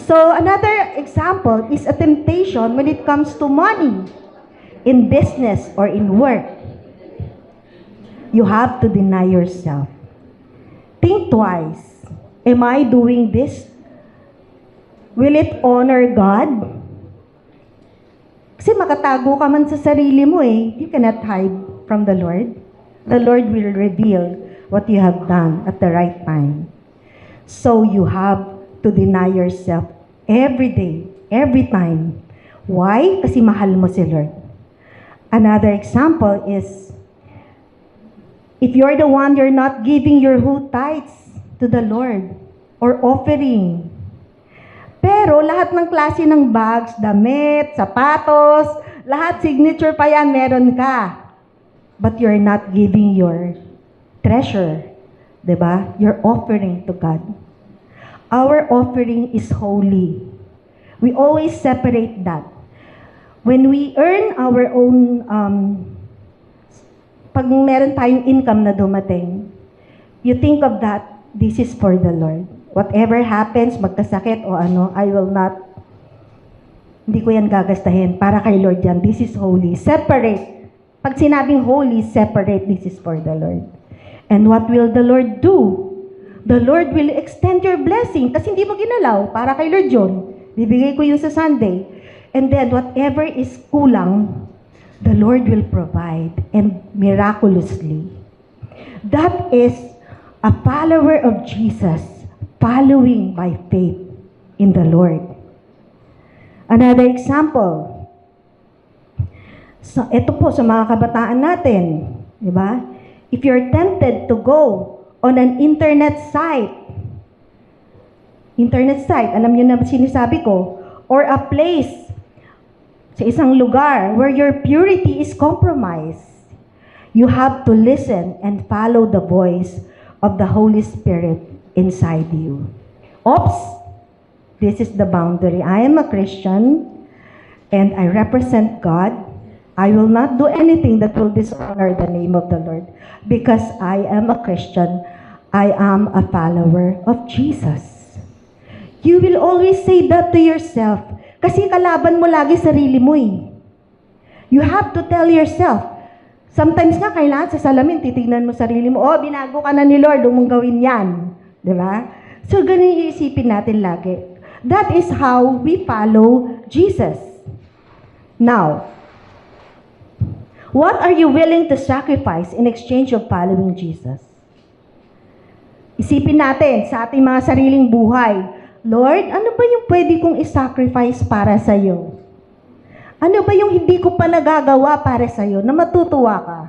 So, another example is a temptation when it comes to money, in business or in work. You have to deny yourself. Think twice. Am I doing this? Will it honor God? Kasi makatago ka man sa sarili mo eh. You cannot hide from the Lord. The Lord will reveal what you have done at the right time. So you have to deny yourself every day, every time. Why? Kasi mahal mo si Lord. Another example is, if you're the one, you're not giving your whole tithes to the Lord or offering. Pero lahat ng klase ng bags, damit, sapatos, lahat signature pa yan, meron ka. But you're not giving your treasure. Diba? You're offering to God. Our offering is holy. We always separate that. When we earn our own, pag meron tayong income na dumating, you think of that, this is for the Lord. Whatever happens, magkasakit o ano, I will not, hindi ko yan gagastahin. Para kay Lord yan. This is holy. Separate. Pag sinabing holy, separate. This is for the Lord. And what will the Lord do? The Lord will extend your blessing kasi hindi mo ginalaw. Para kay Lord yun. Bibigay ko yun sa Sunday. And then, whatever is kulang, the Lord will provide. And miraculously. That is a follower of Jesus, following by faith in the Lord. Another example. So, ito po sa mga kabataan natin. Di ba? If you're tempted to go on an internet site, alam niyo na sinasabi ko, or a place sa isang lugar where your purity is compromised, you have to listen and follow the voice of the Holy Spirit inside you. Oops! This is the boundary. I am a Christian and I represent God. I will not do anything that will dishonor the name of the Lord because I am a Christian. I am a follower of Jesus. You will always say that to yourself kasi kalaban mo lagi sarili mo eh. You have to tell yourself. Sometimes nga kailangan sa salamin, titignan mo sarili mo, oh, binago ka na ni Lord, huwag mong gawin yan. Di ba? So, ganun yung isipin natin lagi. That is how we follow Jesus. Now, what are you willing to sacrifice in exchange of following Jesus? Isipin natin sa ating mga sariling buhay, Lord, ano ba yung pwede kong isacrifice para sa iyo? Ano ba yung hindi ko pa nagagawa para sa iyo na matutuwa ka?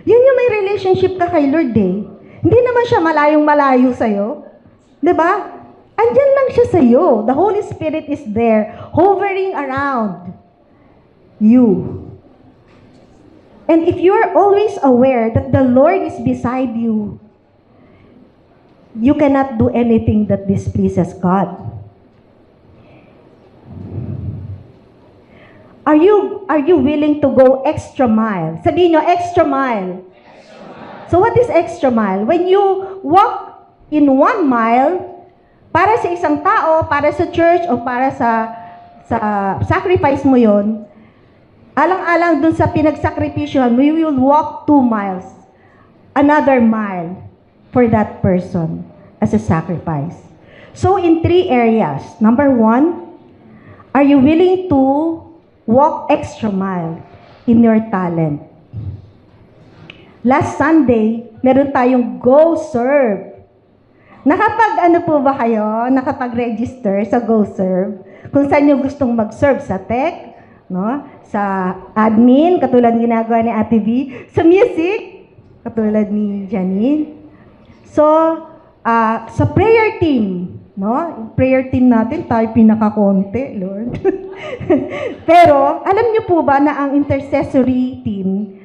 Yun yung may relationship ka kay Lord eh. Hindi naman siya malayong-malayo sa iyo. 'Di ba? Andyan lang siya sa iyo. The Holy Spirit is there, hovering around you. And if you're always aware that the Lord is beside you, you cannot do anything that displeases God. Are you willing to go extra mile? Sabihin nyo, extra mile. So what is extra mile? When you walk in 1 mile, para sa isang tao, para sa church, o para sa sacrifice mo yon, alang-alang dun sa pinagsakripisyon, we will walk 2 miles. Another mile for that person as a sacrifice. So in 3 areas. Number 1, are you willing to walk extra mile in your talent? Last Sunday, meron tayong Go Serve. Nakapag-ano po ba kayo? Nakapag-register sa Go Serve? Kung saan nyo gustong mag-serve sa tech, no? Sa admin, katulad ginagawa ni Ate V. Sa music, katulad ni Janine. So, sa prayer team, no? Prayer team natin, tayo pinakakonti, Lord. Pero, alam niyo po ba na ang intercessory team,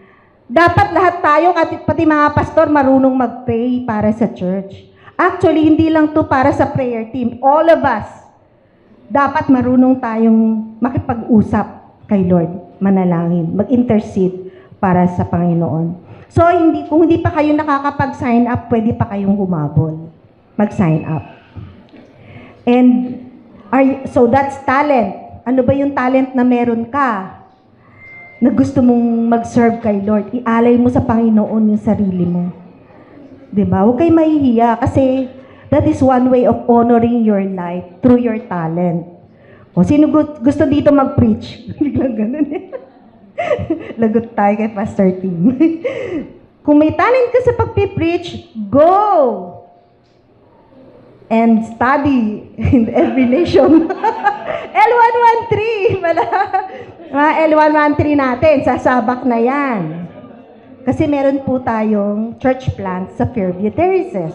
dapat lahat tayo, pati mga pastor, marunong mag-pray para sa church. Actually, hindi lang to para sa prayer team. All of us, dapat marunong tayong makipag-usap kay Lord. manalangin, mag-intercede para sa Panginoon. So, kung hindi pa kayo nakakapag-sign up, pwede pa kayong humabol. Mag-sign up. And, so that's talent. Ano ba yung talent na meron ka? Na gusto mong mag-serve kay Lord. Ialay mo sa Panginoon yung sarili mo. Diba? Huwag kayo mahihiya kasi that is one way of honoring your life through your talent. O, sino gusto dito mag-preach? Biglang ganun eh. Lagot tayo kay Pastor Tim. Kung may talent ka sa pag-preach, go! And study in every nation. L113! Mga L113 natin, sasabak na yan. Kasi meron po tayong church plant sa Fairview Terraces.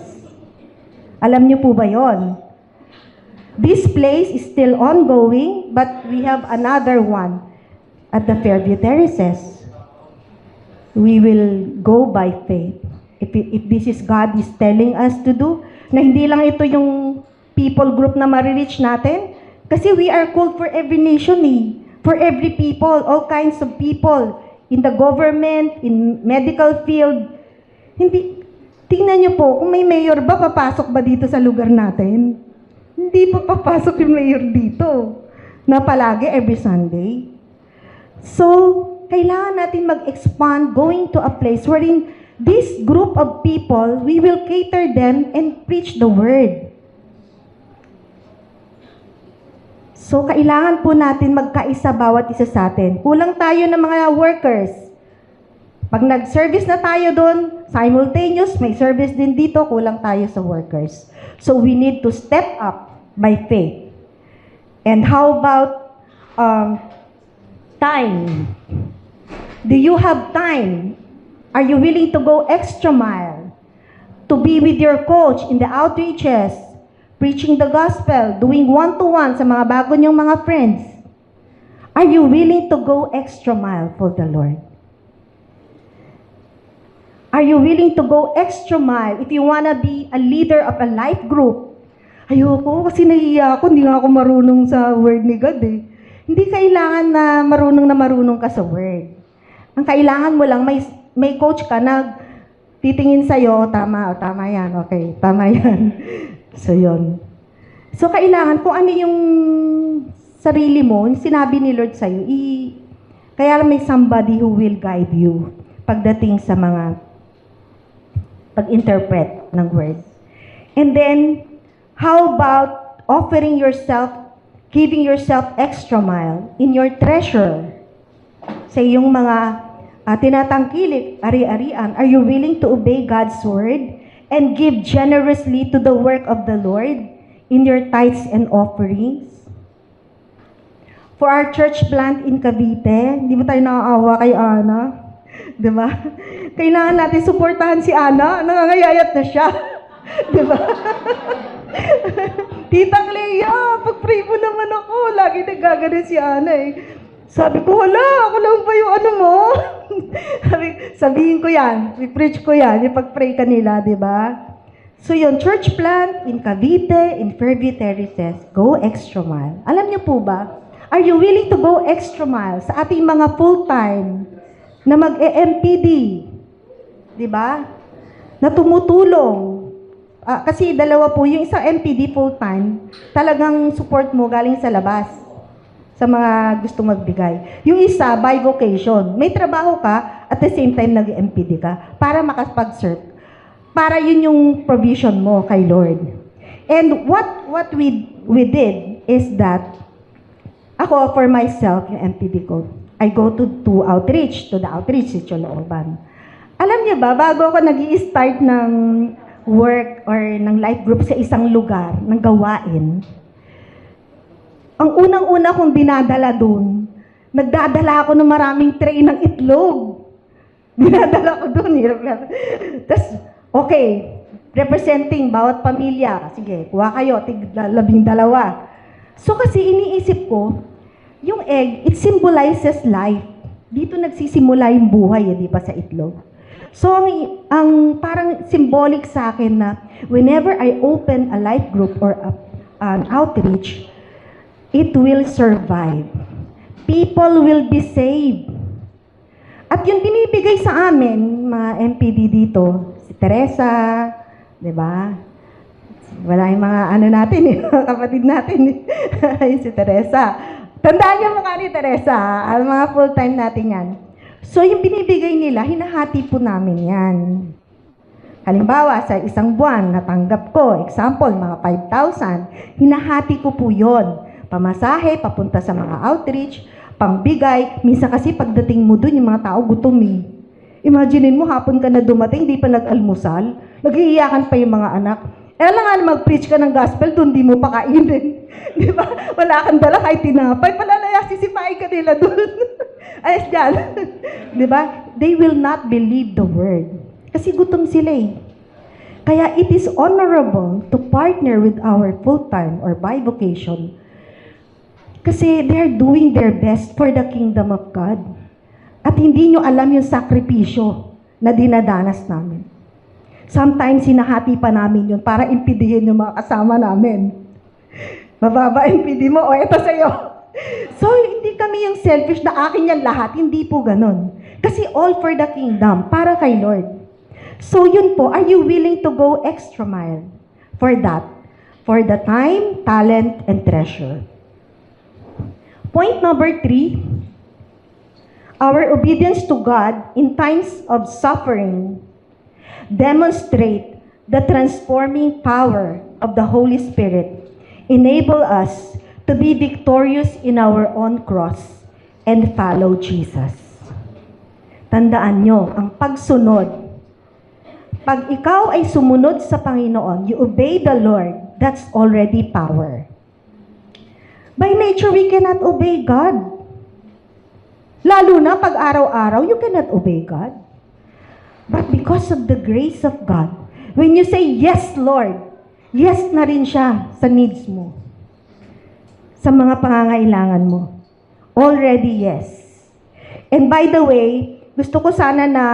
Alam niyo po ba yon? This place is still ongoing, but we have another one at the Fairview Terraces. We will go by faith. If this is God is telling us to do, na hindi lang ito yung people group na marireach natin, kasi we are called for every nation for every people, all kinds of people, in the government, in medical field. Tingnan niyo po, kung may mayor ba, papasok ba dito sa lugar natin? Hindi pa papasok yung mayor dito, na palagi every Sunday. So, kailangan natin mag-expand, going to a place wherein this group of people, we will cater them and preach the word. So, kailangan po natin magkaisa bawat isa sa atin. Kulang tayo ng mga workers. Pag nag-service na tayo doon, simultaneous, may service din dito, kulang tayo sa workers. So, we need to step up by faith. And how about time? Do you have time? Are you willing to go extra mile? To be with your coach in the outreaches, preaching the gospel, doing one-to-one sa mga bago niyong mga friends? Are you willing to go extra mile for the Lord? Are you willing to go extra mile if you wanna be a leader of a life group? Ayoko, kasi nahiya ako, hindi nga ako marunong sa word ni God eh. Hindi kailangan na marunong ka sa word. Ang kailangan mo lang, may coach ka na titingin sa'yo, tama yan, okay, tama yan. So, yun. So, kailangan kung ano yung sarili mo, yung sinabi ni Lord sa'yo, kaya may somebody who will guide you pagdating sa mga pag-interpret ng words. And then, how about offering yourself, giving yourself extra mile in your treasure? Sa iyong mga tinatangkilik, ari-arian, are you willing to obey God's word and give generously to the work of the Lord in your tithes and offerings? For our church plant in Cavite, hindi mo tayo nakaawa kay Ana? Diba? Kailangan natin suportahan si Ana, nangangayayat na siya. Diba? Tita Clea, pag-pray mo naman ako. Lagi nagagalit si Ana eh. Sabi ko, hala, ako lang ba yung ano mo? Sabihin ko yan, i-preach ko yan, yung pag-pray kanila, di ba? So yun, church plant in Cavite, in Fairview Terraces, go extra mile. Alam niyo po ba, are you willing to go extra mile sa ating mga full-time na mag-EMPD? Di ba? Na tumutulong. Kasi dalawa po, yung isang MPD full-time, talagang support mo galing sa labas sa mga gusto magbigay. Yung isa, by vocation. May trabaho ka, at the same time nag-MPD ka, para makapag-serve. Para yun yung provision mo kay Lord. And what we did is that, ako, for myself, yung MPD ko, I go to outreach, to the outreach sa Cholooban. Alam niyo ba, bago ako nag-i-start ng work or ng life group sa isang lugar, ng gawain, ang unang-una kong dinadala doon, nagdadala ako ng maraming tray ng itlog. Dinadala ko doon. Tapos, okay, representing bawat pamilya. Sige, kuha kayo, tig-12. So kasi iniisip ko, yung egg, it symbolizes life. Dito nagsisimula yung buhay, di ba, sa itlog. So, ang parang symbolic sa akin na whenever I open a life group or an outreach, it will survive. People will be saved. At yung binibigay sa amin, mga MPD dito, si Teresa, di ba? Wala yung mga ano natin, mga kapatid natin, si Teresa. Tandaan niyo mukha ni Teresa, ang mga full-time natin yan. So, yung binibigay nila, hinahati po namin yan. Halimbawa, sa isang buwan, natanggap ko, example, mga 5,000, hinahati ko po yon. Pamasahe, papunta sa mga outreach, pangbigay. Minsan kasi pagdating mo dun, yung mga tao gutom eh. Imaginin mo, hapon ka na dumating, di pa nag-almusal, nag-iiyakan pa yung mga anak. Lang nga mag-preach ka ng gospel, doon di mo pakainin. Di ba? Wala kang dala kahit tinapay, palalaya, sisipain ka nila doon. Ayos dyan. Di ba? They will not believe the word. Kasi gutom sila eh. Kaya it is honorable to partner with our full-time or bivocation. Kasi they're doing their best for the kingdom of God. At hindi nyo alam yung sakripisyo na dinadanas namin. Sometimes, sinahati pa namin yun para impidihin yung mga kasama namin. Mababa, impidi mo, o eto sa'yo. So, hindi kami yung selfish na akin yan lahat. Hindi po ganun. Kasi all for the kingdom, para kay Lord. So, yun po, are you willing to go extra mile for that? For the time, talent, and treasure. Point number 3, our obedience to God in times of suffering demonstrate the transforming power of the Holy Spirit, enable us to be victorious in our own cross and follow Jesus. Tandaan nyo, ang pagsunod, pag ikaw ay sumunod sa Panginoon, you obey the Lord, that's already power. By nature, we cannot obey God. Lalo na pag araw-araw, you cannot obey God. But because of the grace of God, when you say, yes, Lord, yes na rin siya sa needs mo. Sa mga pangangailangan mo. Already yes. And by the way, gusto ko sana na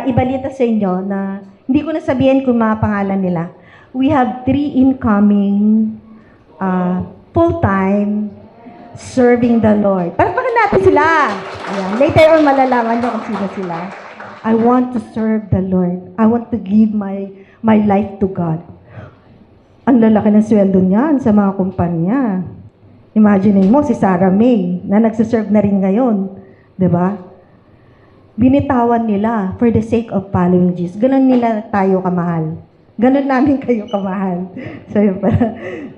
ibalita sa inyo na hindi ko nasabihin kung mga pangalan nila. We have 3 incoming full-time serving the Lord. Palakpakan natin sila. Ayan. Later on, malalaman nyo kung sino sila. I want to serve the Lord. I want to give my life to God. Ang lalaki ng sweldo niyan sa mga kumpanya. Imagine mo si Sarah May na nagsiserve na rin ngayon. Diba? Binitawan nila for the sake of following Jesus. Ganon nila tayo kamahal. Ganon namin kayo kamahal.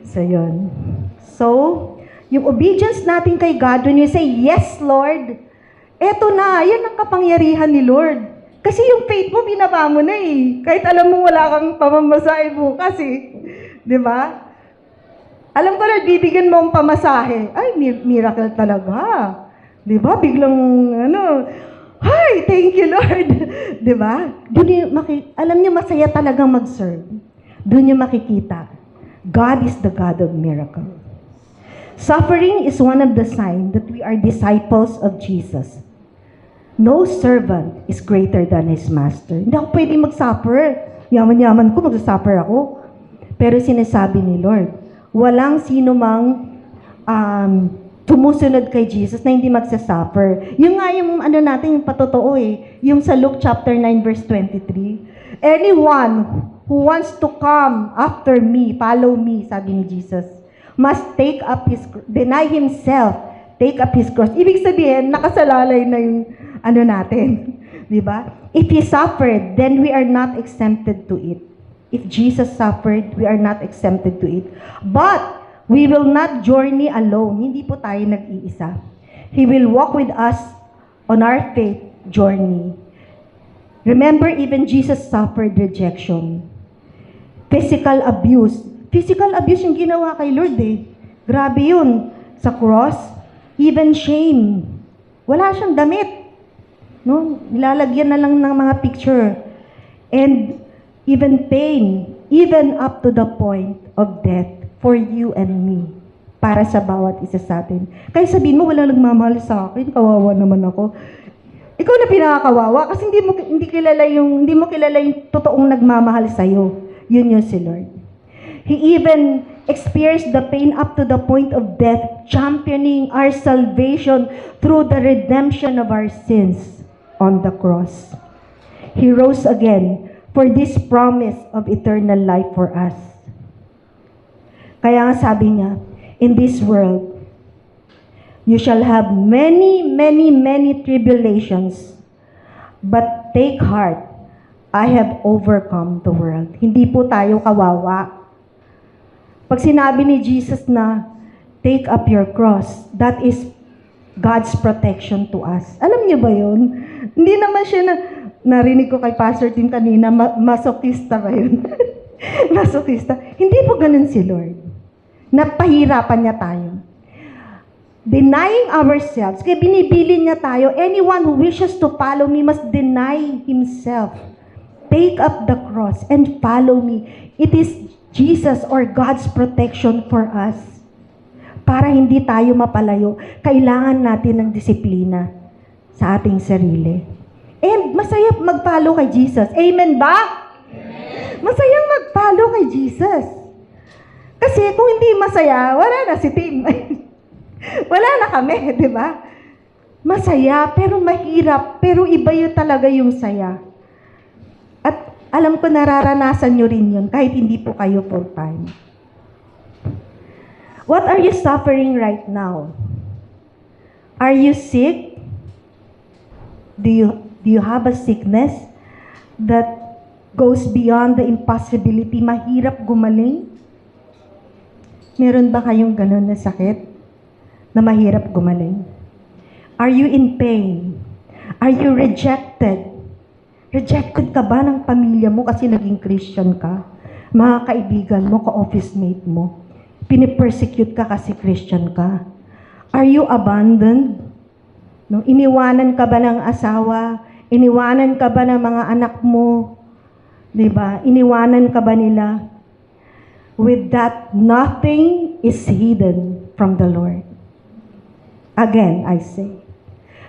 So yun. So, yung obedience natin kay God, when you say, yes, Lord, eto na, yan ang kapangyarihan ni Lord. Kasi yung faith mo, binaba mo na eh. Kahit alam mo wala kang pamamasahe bukas eh. Di ba? Alam ko na, bibigyan mo ang pamasahe. Ay, miracle talaga. Di ba? Biglang, hi, thank you, Lord. Di ba? Alam niyo, masaya talagang mag-serve. Doon niyo makikita. God is the God of miracles. Suffering is one of the signs that we are disciples of Jesus. No servant is greater than his master. Hindi ako pwede mag-suffer. Yaman-yaman ko, mag-suffer ako. Pero sinasabi ni Lord, walang sino mang tumusunod kay Jesus na hindi magsasuffer. Yung nga yung natin, yung patotoo eh. Yung sa Luke chapter 9 verse 23. Anyone who wants to come after me, follow me, sabi ni Jesus, must take up deny himself, take up his cross. Ibig sabihin, nakasalalay na yung natin. Di ba? If he suffered, then we are not exempted to it. If Jesus suffered, we are not exempted to it. But, we will not journey alone. Hindi po tayo nag-iisa. He will walk with us on our faith journey. Remember, even Jesus suffered rejection. Physical abuse. Physical abuse yung ginawa kay Lord eh. Grabe yun. Sa cross, even shame. Wala siyang damit. No? Nilalagyan na lang ng mga picture. And even pain, even up to the point of death for you and me. Para sa bawat isa sa atin. Kaya sabihin mo, wala nagmamahal sa akin, kawawa naman ako. Ikaw na pinakakawawa kasi hindi mo kilala yung totoong nagmamahal sa iyo. Yun si Lord. He even experienced the pain up to the point of death, championing our salvation through the redemption of our sins on the cross. He rose again for this promise of eternal life for us. Kaya nga sabi niya, in this world, you shall have many, many, many tribulations, but take heart, I have overcome the world. Hindi po tayo kawawa. Pag sinabi ni Jesus na, take up your cross, that is God's protection to us. Alam niyo ba yun? Hindi naman siya narinig ko kay Pastor Tim kanina, masokista ba yun? Masokista. Hindi po ganun si Lord. Napahirapan niya tayo. Denying ourselves, kaya binibilin niya tayo, anyone who wishes to follow me must deny himself. Take up the cross and follow me. It is Jesus or God's protection for us. Para hindi tayo mapalayo, kailangan natin ng disiplina sa ating sarili. And masaya mag-follow kay Jesus. Amen ba? Amen. Masayang mag-follow kay Jesus. Kasi kung hindi masaya, wala na si Tim. Wala na kami, di ba? Masaya, pero mahirap. Pero iba yun talaga yung saya. At alam ko nararanasan nyo rin yun, kahit hindi po kayo full time. What are you suffering right now? Are you sick? Do you have a sickness that goes beyond the impossibility? Mahirap gumaling? Meron ba kayong ganun na sakit na mahirap gumaling? Are you in pain? Are you rejected? Rejected ka ba ng pamilya mo kasi naging Christian ka? Mga kaibigan mo, ka-office mate mo? Pinipersecute ka kasi Christian ka? Are you abandoned? No? Iniwanan ka ba ng asawa? Iniwanan ka ba ng mga anak mo? Diba? Iniwanan ka ba nila? With that, nothing is hidden from the Lord. Again, I say,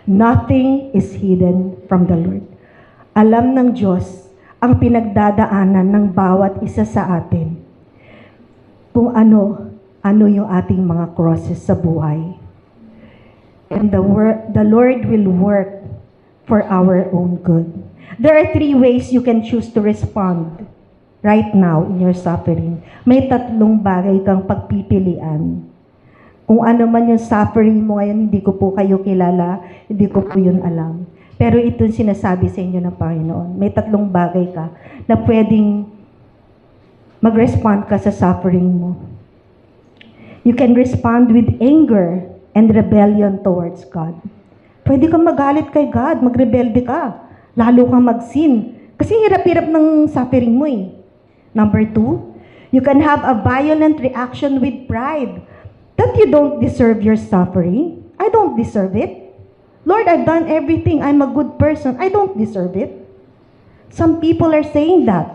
nothing is hidden from the Lord. Alam ng Diyos ang pinagdadaanan ng bawat isa sa atin. Kung ano yung ating mga crosses sa buhay. And the Lord will work for our own good. There are 3 ways you can choose to respond right now in your suffering. May 3 bagay kang pagpipilian. Kung ano man yung suffering mo ngayon, hindi ko po kayo kilala, hindi ko po yun alam. Pero ito yung sinasabi sa inyo ng Panginoon. May 3 bagay ka na pwedeng mag-respond ka sa suffering mo. You can respond with anger and rebellion towards God. Pwede kang magalit kay God, magrebelde ka. Lalo kang mag-sin. Kasi hirap-hirap ng suffering mo eh. Number 2, you can have a violent reaction with pride. That you don't deserve your suffering. I don't deserve it. Lord, I've done everything. I'm a good person. I don't deserve it. Some people are saying that.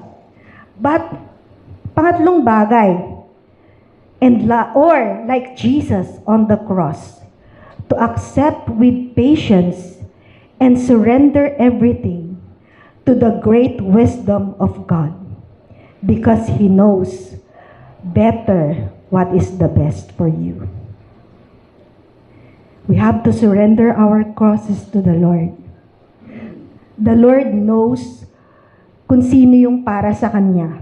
But, pangatlong bagay, or like Jesus on the cross, to accept with patience and surrender everything to the great wisdom of God, because He knows better what is the best for you. We have to surrender our crosses to the Lord. The Lord knows kung sino yung para sa Kanya.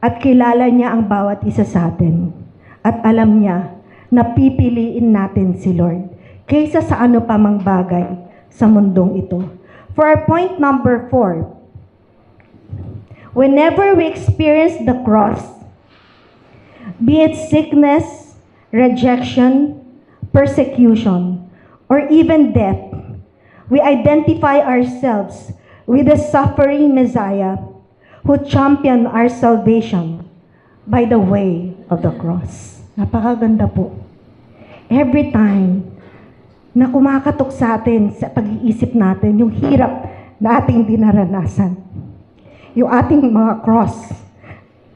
At kilala niya ang bawat isa sa atin. At alam niya na pipiliin natin si Lord kaysa sa ano pa mang bagay sa mundong ito. For our point number 4, whenever we experience the cross, be it sickness, rejection, persecution, or even death, we identify ourselves with the suffering Messiah who championed our salvation by the way of the cross. Napakaganda po. Every time na kumakatok sa atin, sa pag-iisip natin, yung hirap na ating dinaranasan, yung ating mga cross,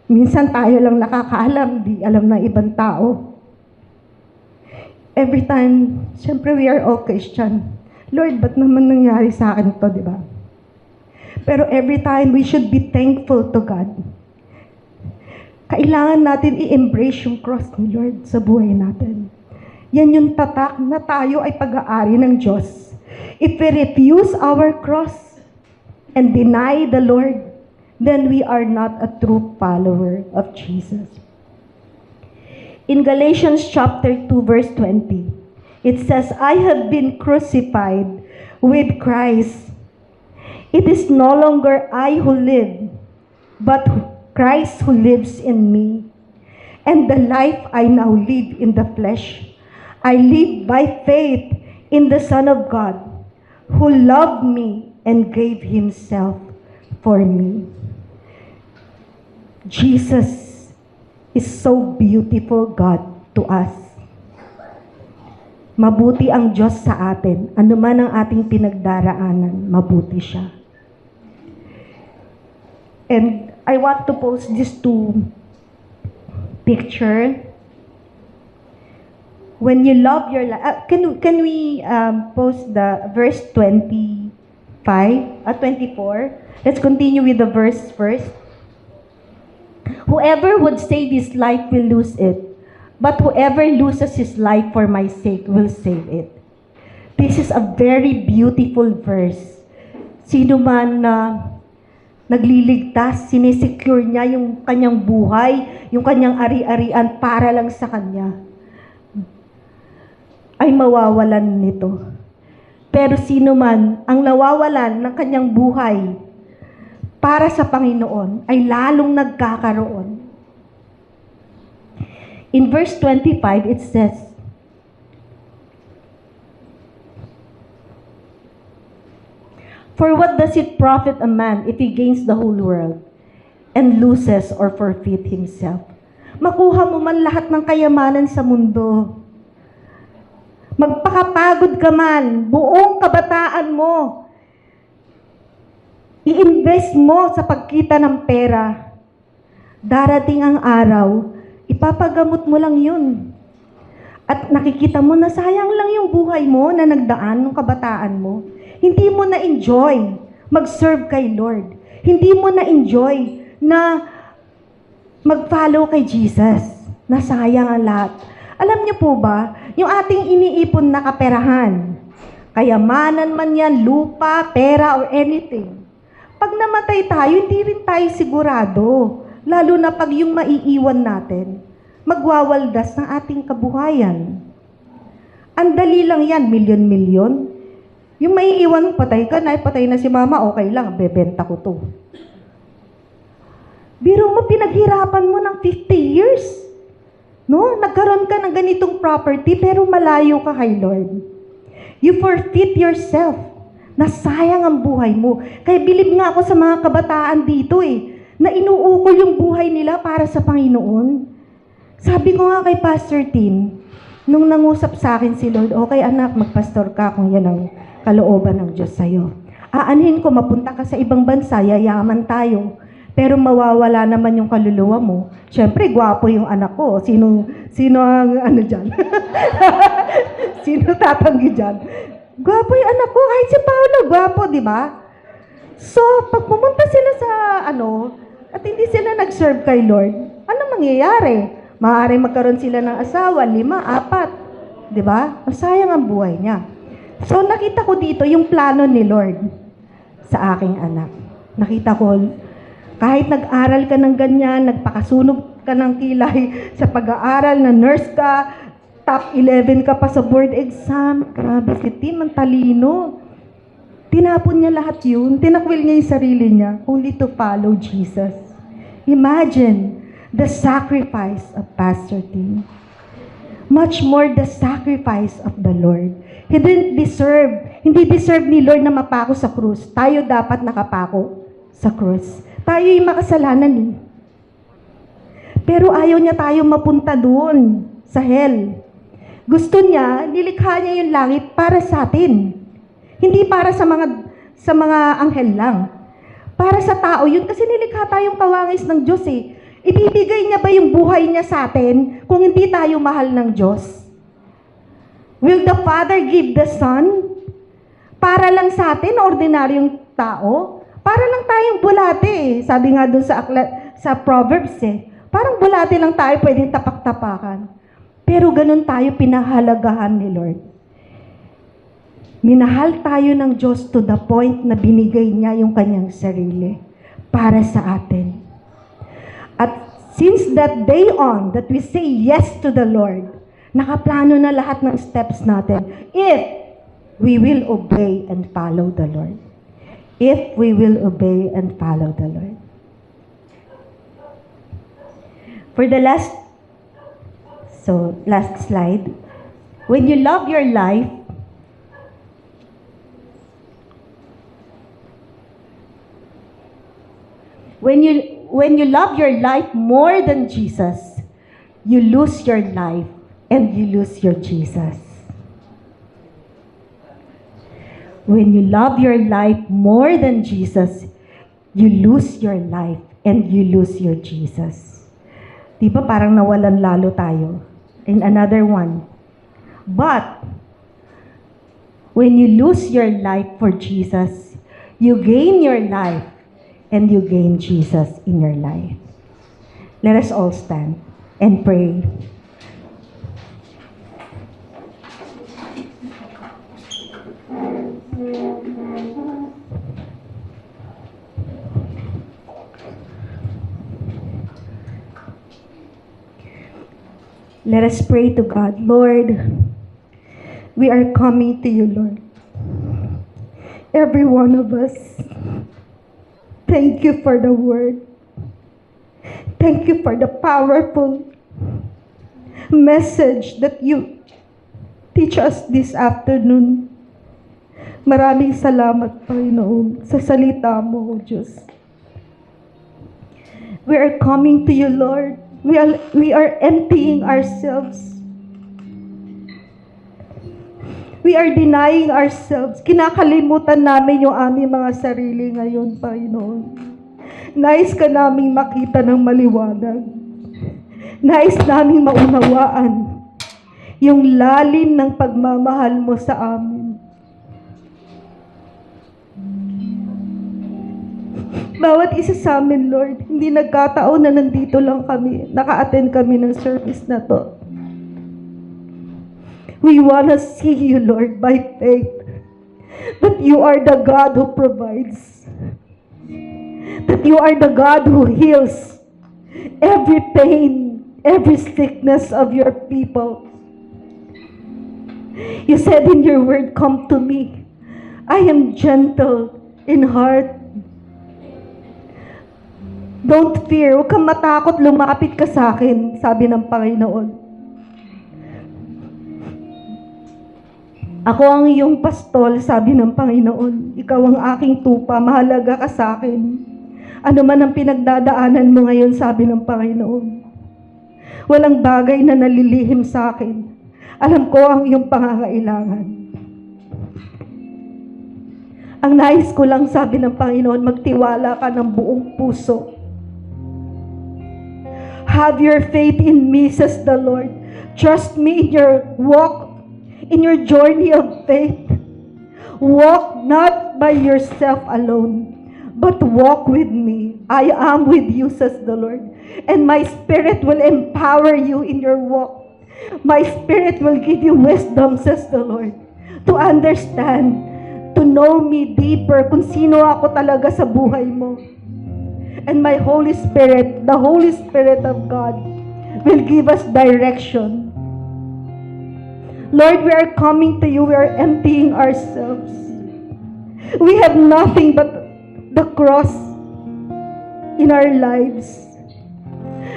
minsan tayo lang nakakaalam, di alam ng ibang tao. Every time, syempre we are all Christian. Lord, ba't naman nangyari sa akin ito, di ba? Pero every time, we should be thankful to God. Kailangan natin i-embrace yung cross ni Lord sa buhay natin. Yan yung tatak na tayo ay pag-aari ng Diyos. If we refuse our cross and deny the Lord, then we are not a true follower of Jesus. In Galatians chapter 2 verse 20, it says, I have been crucified with Christ. It is no longer I who live, but Christ who lives in me. And the life I now live in the flesh, I live by faith in the Son of God, who loved me and gave himself for me. Jesus is so beautiful, God, to us. Mabuti ang Diyos sa atin. Ano man ang ating pinagdaraanan, mabuti siya. And I want to post these two picture. When you love your life, can we post the verse 24? Let's continue with the verse first. Whoever would save his life will lose it, but whoever loses his life for my sake will save it. This is a very beautiful verse. Sino man na nagliligtas, sinesecure niya yung kanyang buhay, yung kanyang ari-arian para lang sa kanya, ay mawawalan nito. Pero sino man ang nawawalan ng kanyang buhay para sa Panginoon, ay lalong nagkakaroon. In verse 25, it says, for what does it profit a man if he gains the whole world and loses or forfeit himself? Makuha mo man lahat ng kayamanan sa mundo. Magpakapagod ka man, buong kabataan mo, i-invest mo sa pagkita ng pera. Darating ang araw, ipapagamot mo lang yun. At nakikita mo na sayang lang yung buhay mo na nagdaan ng kabataan mo. Hindi mo na-enjoy mag-serve kay Lord. Hindi mo na-enjoy na mag-follow kay Jesus. Nasayang ang lahat. Alam niyo po ba, yung ating iniipon na kaperahan, kayamanan man yan, lupa, pera, or anything, pag namatay tayo, hindi rin tayo sigurado. Lalo na pag yung maiiwan natin, magwawaldas ng ating kabuhayan. Ang dali lang yan, milyon-milyon. Yung maiiwan, patay ka na, patay na si mama, okay lang, bebenta ko to. Biro mo, pinaghirapan mo ng 50 years. No? Nagkaroon ka ng ganitong property, pero malayo ka kay Lord. You forfeit yourself. Nasayang ang buhay mo. Kaya bilib nga ako sa mga kabataan dito na inuukol yung buhay nila para sa Panginoon. Sabi ko nga kay Pastor Tim, nung nangusap sa akin si Lord, okay anak, magpastor ka kung yan ang kalooban ng Diyos sa'yo. Aanhin ko, mapunta ka sa ibang bansa, yayaman tayo. Pero mawawala naman yung kaluluwa mo. Siyempre, gwapo yung anak ko. Sino ang ano dyan? Sino tatanggi dyan? Gwapo yung anak ko. Kahit si Paolo, gwapo, di ba? So, pag pumunta sila sa at hindi sila nag-serve kay Lord, ano mangyayari? Maaaring magkaroon sila ng asawa, 5, 4. Di ba? Masayang ang buhay niya. So, nakita ko dito yung plano ni Lord sa aking anak. Nakita ko, kahit nag-aral ka ng ganyan, nagpakasunog ka ng kilay sa pag-aaral, na nurse ka, top 11 ka pa sa board exam, grabe si Tim, ang talino. Tinapon niya lahat yun, tinakwil niya yung sarili niya, only to follow Jesus. Imagine the sacrifice of Pastor Tim. Much more the sacrifice of the Lord. Hindi deserve ni Lord na mapako sa krus. Tayo dapat nakapako sa krus. Tayo yung makasalanan Pero ayaw niya tayo mapunta doon sa hell. Gusto niya, nilikha niya yung langit para sa atin. Hindi para sa mga anghel lang. Para sa tao yun, kasi nilikha tayong kawangis ng Diyos Ibibigay niya ba yung buhay niya sa atin kung hindi tayo mahal ng Diyos? Will the Father give the Son para lang sa atin, ordinaryong tao? Para lang tayong bulate Sabi nga doon sa Proverbs Parang bulate lang tayo pwedeng tapak-tapakan. Pero ganun tayo pinahalagahan ni Lord. Minahal tayo ng Diyos to the point na binigay niya yung kanyang sarili para sa atin. At since that day on, that we say yes to the Lord, nakaplano na lahat ng steps natin. If we will obey and follow the Lord. If we will obey and follow the Lord. For the last slide. When you love your life, when you love your life more than Jesus, you lose your life and you lose your Jesus. When you love your life more than Jesus, you lose your life and you lose your Jesus. Di ba parang nawalan lalo tayo? And another one. But, when you lose your life for Jesus, you gain your life and you gain Jesus in your life. Let us all stand and pray. Let us pray to God. Lord, we are coming to you, Lord. Every one of us. Thank you for the word. Thank you for the powerful message that you teach us this afternoon. Maraming salamat, Panginoon, sa salita mo, O Diyos. We are coming to you, Lord. We are emptying ourselves. We are denying ourselves. Kinakalimutan namin yung aming mga sarili ngayon, Panginoon. Nais ka naming makita ng maliwanag. Nais naming maunawaan yung lalim ng pagmamahal mo sa amin. Bawat isa sa amin, Lord, hindi nagkataon na nandito lang kami, naka-attend kami ng service na to. We want to see you, Lord, by faith, that you are the God who provides, that you are the God who heals every pain, every sickness of your people. You said in your word, come to me. I am gentle in heart. Don't fear. Huwag kang matakot. Lumapit ka sa akin, sabi ng Panginoon. Ako ang iyong pastol, sabi ng Panginoon. Ikaw ang aking tupa. Mahalaga ka sa akin. Ano man ang pinagdadaanan mo ngayon, sabi ng Panginoon. Walang bagay na nalilihim sa akin. Alam ko ang iyong pangangailangan. Ang nais ko lang, sabi ng Panginoon, magtiwala ka ng buong puso. Have your faith in me, says the Lord. Trust me in your walk, in your journey of faith. Walk not by yourself alone, but walk with me. I am with you, says the Lord. And my Spirit will empower you in your walk. My Spirit will give you wisdom, says the Lord, to understand, to know me deeper, kung sino ako talaga sa buhay mo. And my Holy Spirit, the Holy Spirit of God, will give us direction. Lord, we are coming to you. We are emptying ourselves. We have nothing but the cross in our lives.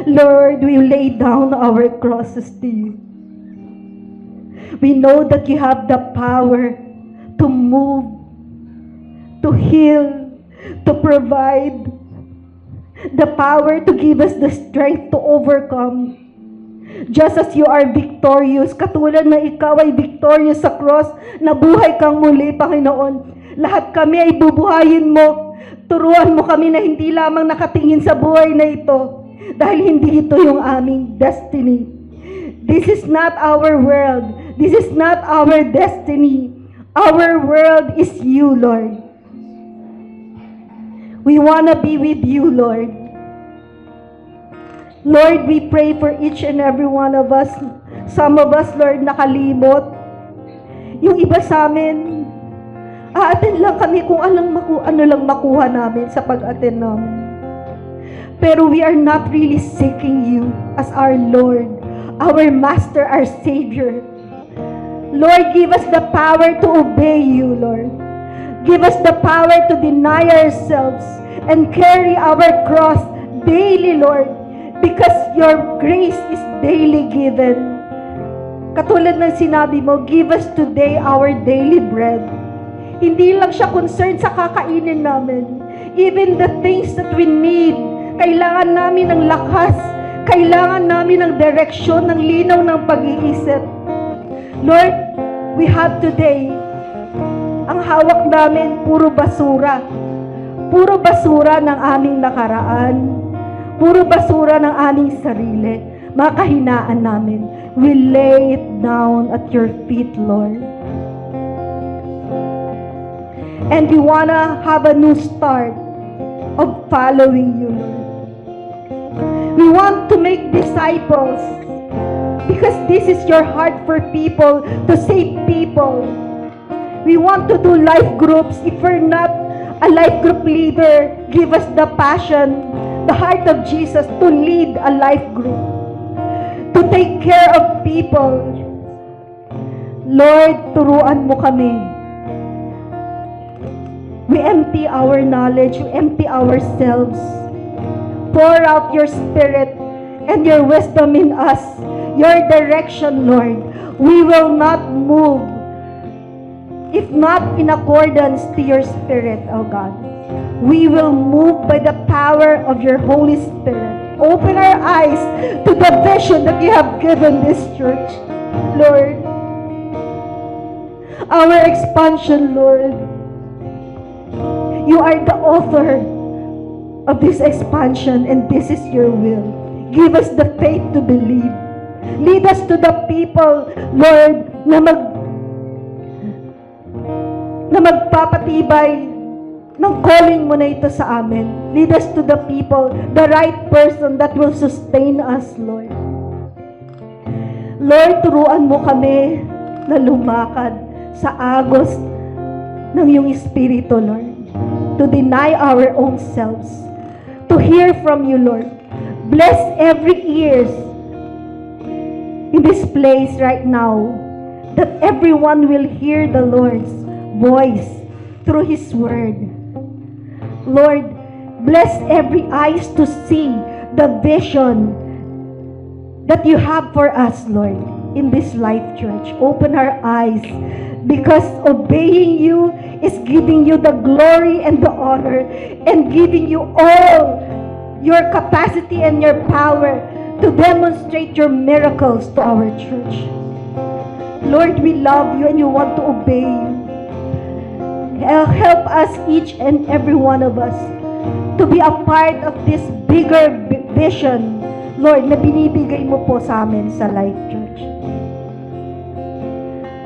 Lord, we lay down our crosses to you. We know that you have the power to move, to heal, to provide, the power to give us the strength to overcome. Just as you are victorious, katulad na ikaw ay victorious sa cross, nabuhay kang muli, Panginoon. Lahat kami ay bubuhayin mo. Turuan mo kami na hindi lamang nakatingin sa buhay na ito, dahil hindi ito yung aming destiny. This is not our world. This is not our destiny. Our world is you, Lord. We want to be with you, Lord. Lord, we pray for each and every one of us. Some of us, Lord, nakalimot. Yung iba sa amin, a-attend lang kami kung ano lang makuha namin sa pag-attend namin. Pero we are not really seeking you as our Lord, our Master, our Savior. Lord, give us the power to obey you, Lord. Give us the power to deny ourselves and carry our cross daily, Lord, because your grace is daily given. Katulad ng sinabi mo, give us today our daily bread. Hindi lang siya concerned sa kakainin namin. Even the things that we need, kailangan namin ng lakas, kailangan namin ng direksyon, ng linaw ng pag-iisip. Lord, we have today, ang hawak namin, puro basura. Puro basura ng aming nakaraan. Puro basura ng aming sarili. Mga kahinaan namin. We lay it down at your feet, Lord. And we wanna have a new start of following you, Lord. We want to make disciples because this is your heart for people, to save people. We want to do life groups. If we're not a life group leader, give us the passion, the heart of Jesus to lead a life group, to take care of people. Lord, turuan mo kami. We empty our knowledge, we empty ourselves. Pour out your spirit and your wisdom in us, your direction, Lord. We will not move if not in accordance to your spirit, oh God. We will move by the power of your Holy Spirit. Open our eyes to the vision that you have given this church, Lord. Our expansion, Lord. You are the author of this expansion, and this is your will. Give us the faith to believe. Lead us to the people, Lord, na magpapatibay ng calling mo na ito sa amin. Lead us to the people, the right person that will sustain us, Lord. Lord, turuan mo kami na lumakad sa agos ng iyong Espiritu, Lord. To deny our own selves. To hear from you, Lord. Bless every ears in this place right now, that everyone will hear the Lord's voice through His Word. Lord, bless every eyes to see the vision that you have for us, Lord, in this life church. Open our eyes, because obeying you is giving you the glory and the honor, and giving you all your capacity and your power to demonstrate your miracles to our church. Lord, we love you and you want to obey you. Help us, each and every one of us, to be a part of this bigger vision, Lord, na binibigay mo po sa amin sa Life Church.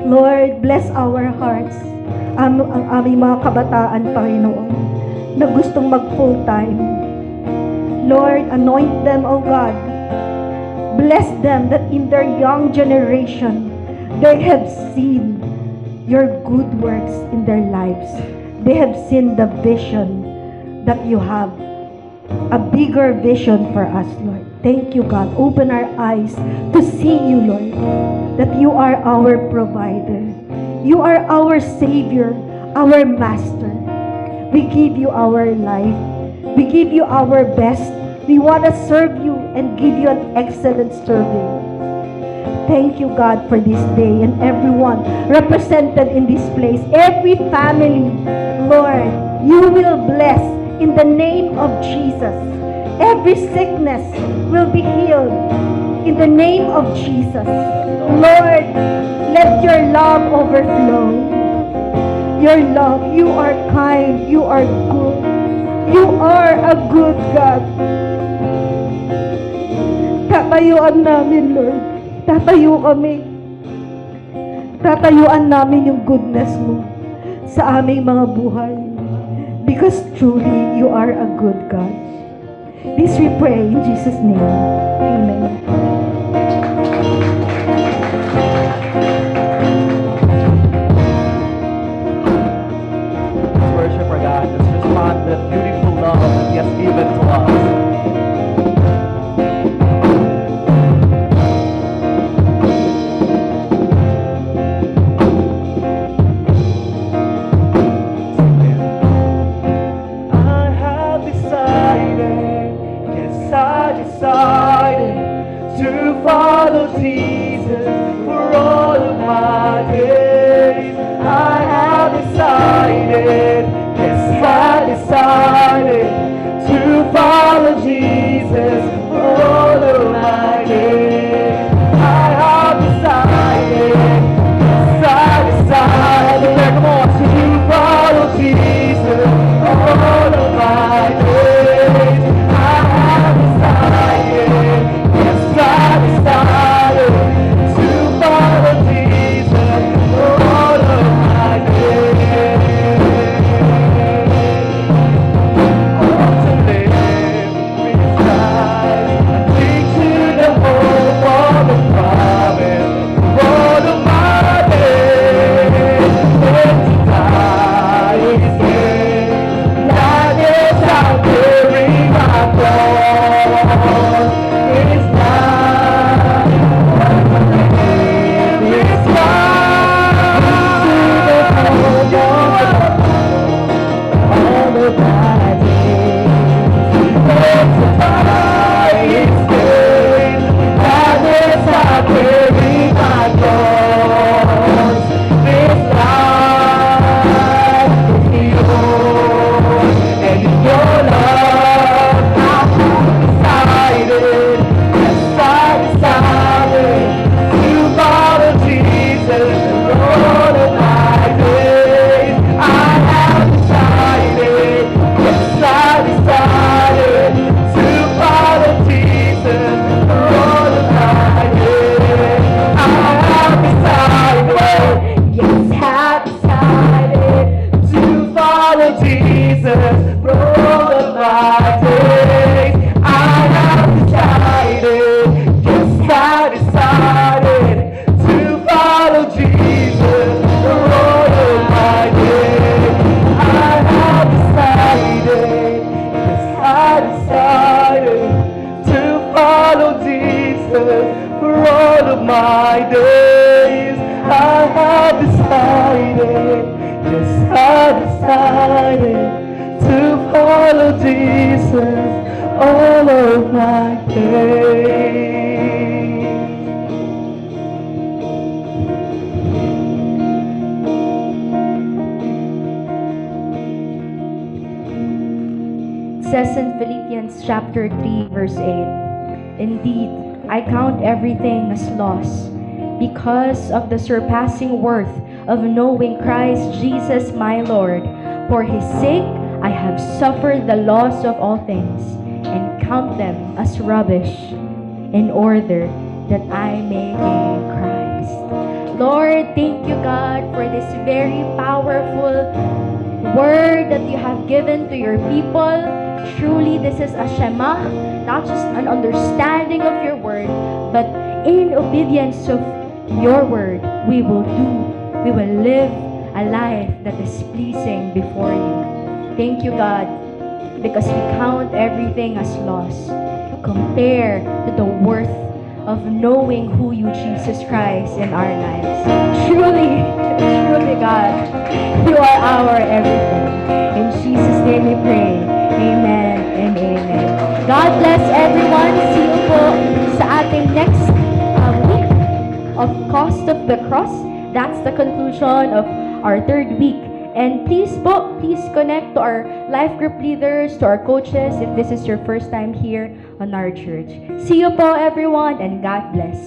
Lord, bless our hearts, ang aming mga kabataan, Panginoon, na gustong mag-full time. Lord, anoint them, O God. Bless them that in their young generation, they have seen your good works in their lives. They have seen the vision that you have, a bigger vision for us, Lord. Thank you, God. Open our eyes to see you, Lord, that you are our provider. You are our Savior, our Master. We give you our life. We give you our best. We want to serve you and give you an excellent serving. Thank you, God, for this day and everyone represented in this place. Every family, Lord, you will bless in the name of Jesus. Every sickness will be healed in the name of Jesus. Lord, let your love overflow. Your love, you are kind, you are good. You are a good God. Tatayuan namin, Lord. Tatayo kami. Tatayuan namin yung goodness mo sa aming mga buhay. Because truly, you are a good God. This we pray in Jesus' name. Amen. Let's worship our God. Let's respond to the beautiful love that He has given to us. I have decided, yes, I decided to follow Jesus for all of my days. I have decided, yes, I decided to follow Jesus for all of my days. I have decided, yes, I decided, come on, to follow Jesus for all of my days. I have decided, yes, I decided to follow Jesus for all of my days. Oh, to live with Christ and cling to the hope of the promise for all of my days. And to die is gain. That is how carry my cross. It's not what I live is Christ. To the hope of all of my days. And to die is gain. That is how carry my cross. This life is yours, and in your love I have decided, yes, I decided to follow Jesus for all of my days. I have decided, yes, I decided to follow Jesus for all of my days. I have decided, yes, I decided to follow Jesus for all of my days. I have decided, yes, I decided to follow Jesus for all of my days. I have decided, yes, I decided to follow Jesus for all of my days. I have decided, yes, I decided to follow Jesus all of my days. It says in Philippians chapter 3 verse 8, "Indeed, I count everything as loss because of the surpassing worth of knowing Christ Jesus my Lord. For His sake I have suffered the loss of all things and count them as rubbish in order that I may gain Christ." Lord, thank you, God, for this very powerful word that you have given to your people. Truly, this is a Shema, not just an understanding of your word, but in obedience of your word, we will live a life that is pleasing before you. Thank you, God, because we count everything as loss compared to the worth of knowing who you, Jesus Christ, in our lives. Truly, truly, God, you are our everything. In Jesus' name we pray. Amen and amen. God bless everyone. See you po sa ating next week of Cost of the Cross. That's the conclusion of our third week. And please connect to our life group leaders, to our coaches, if this is your first time here on our church. See you po everyone, and God bless.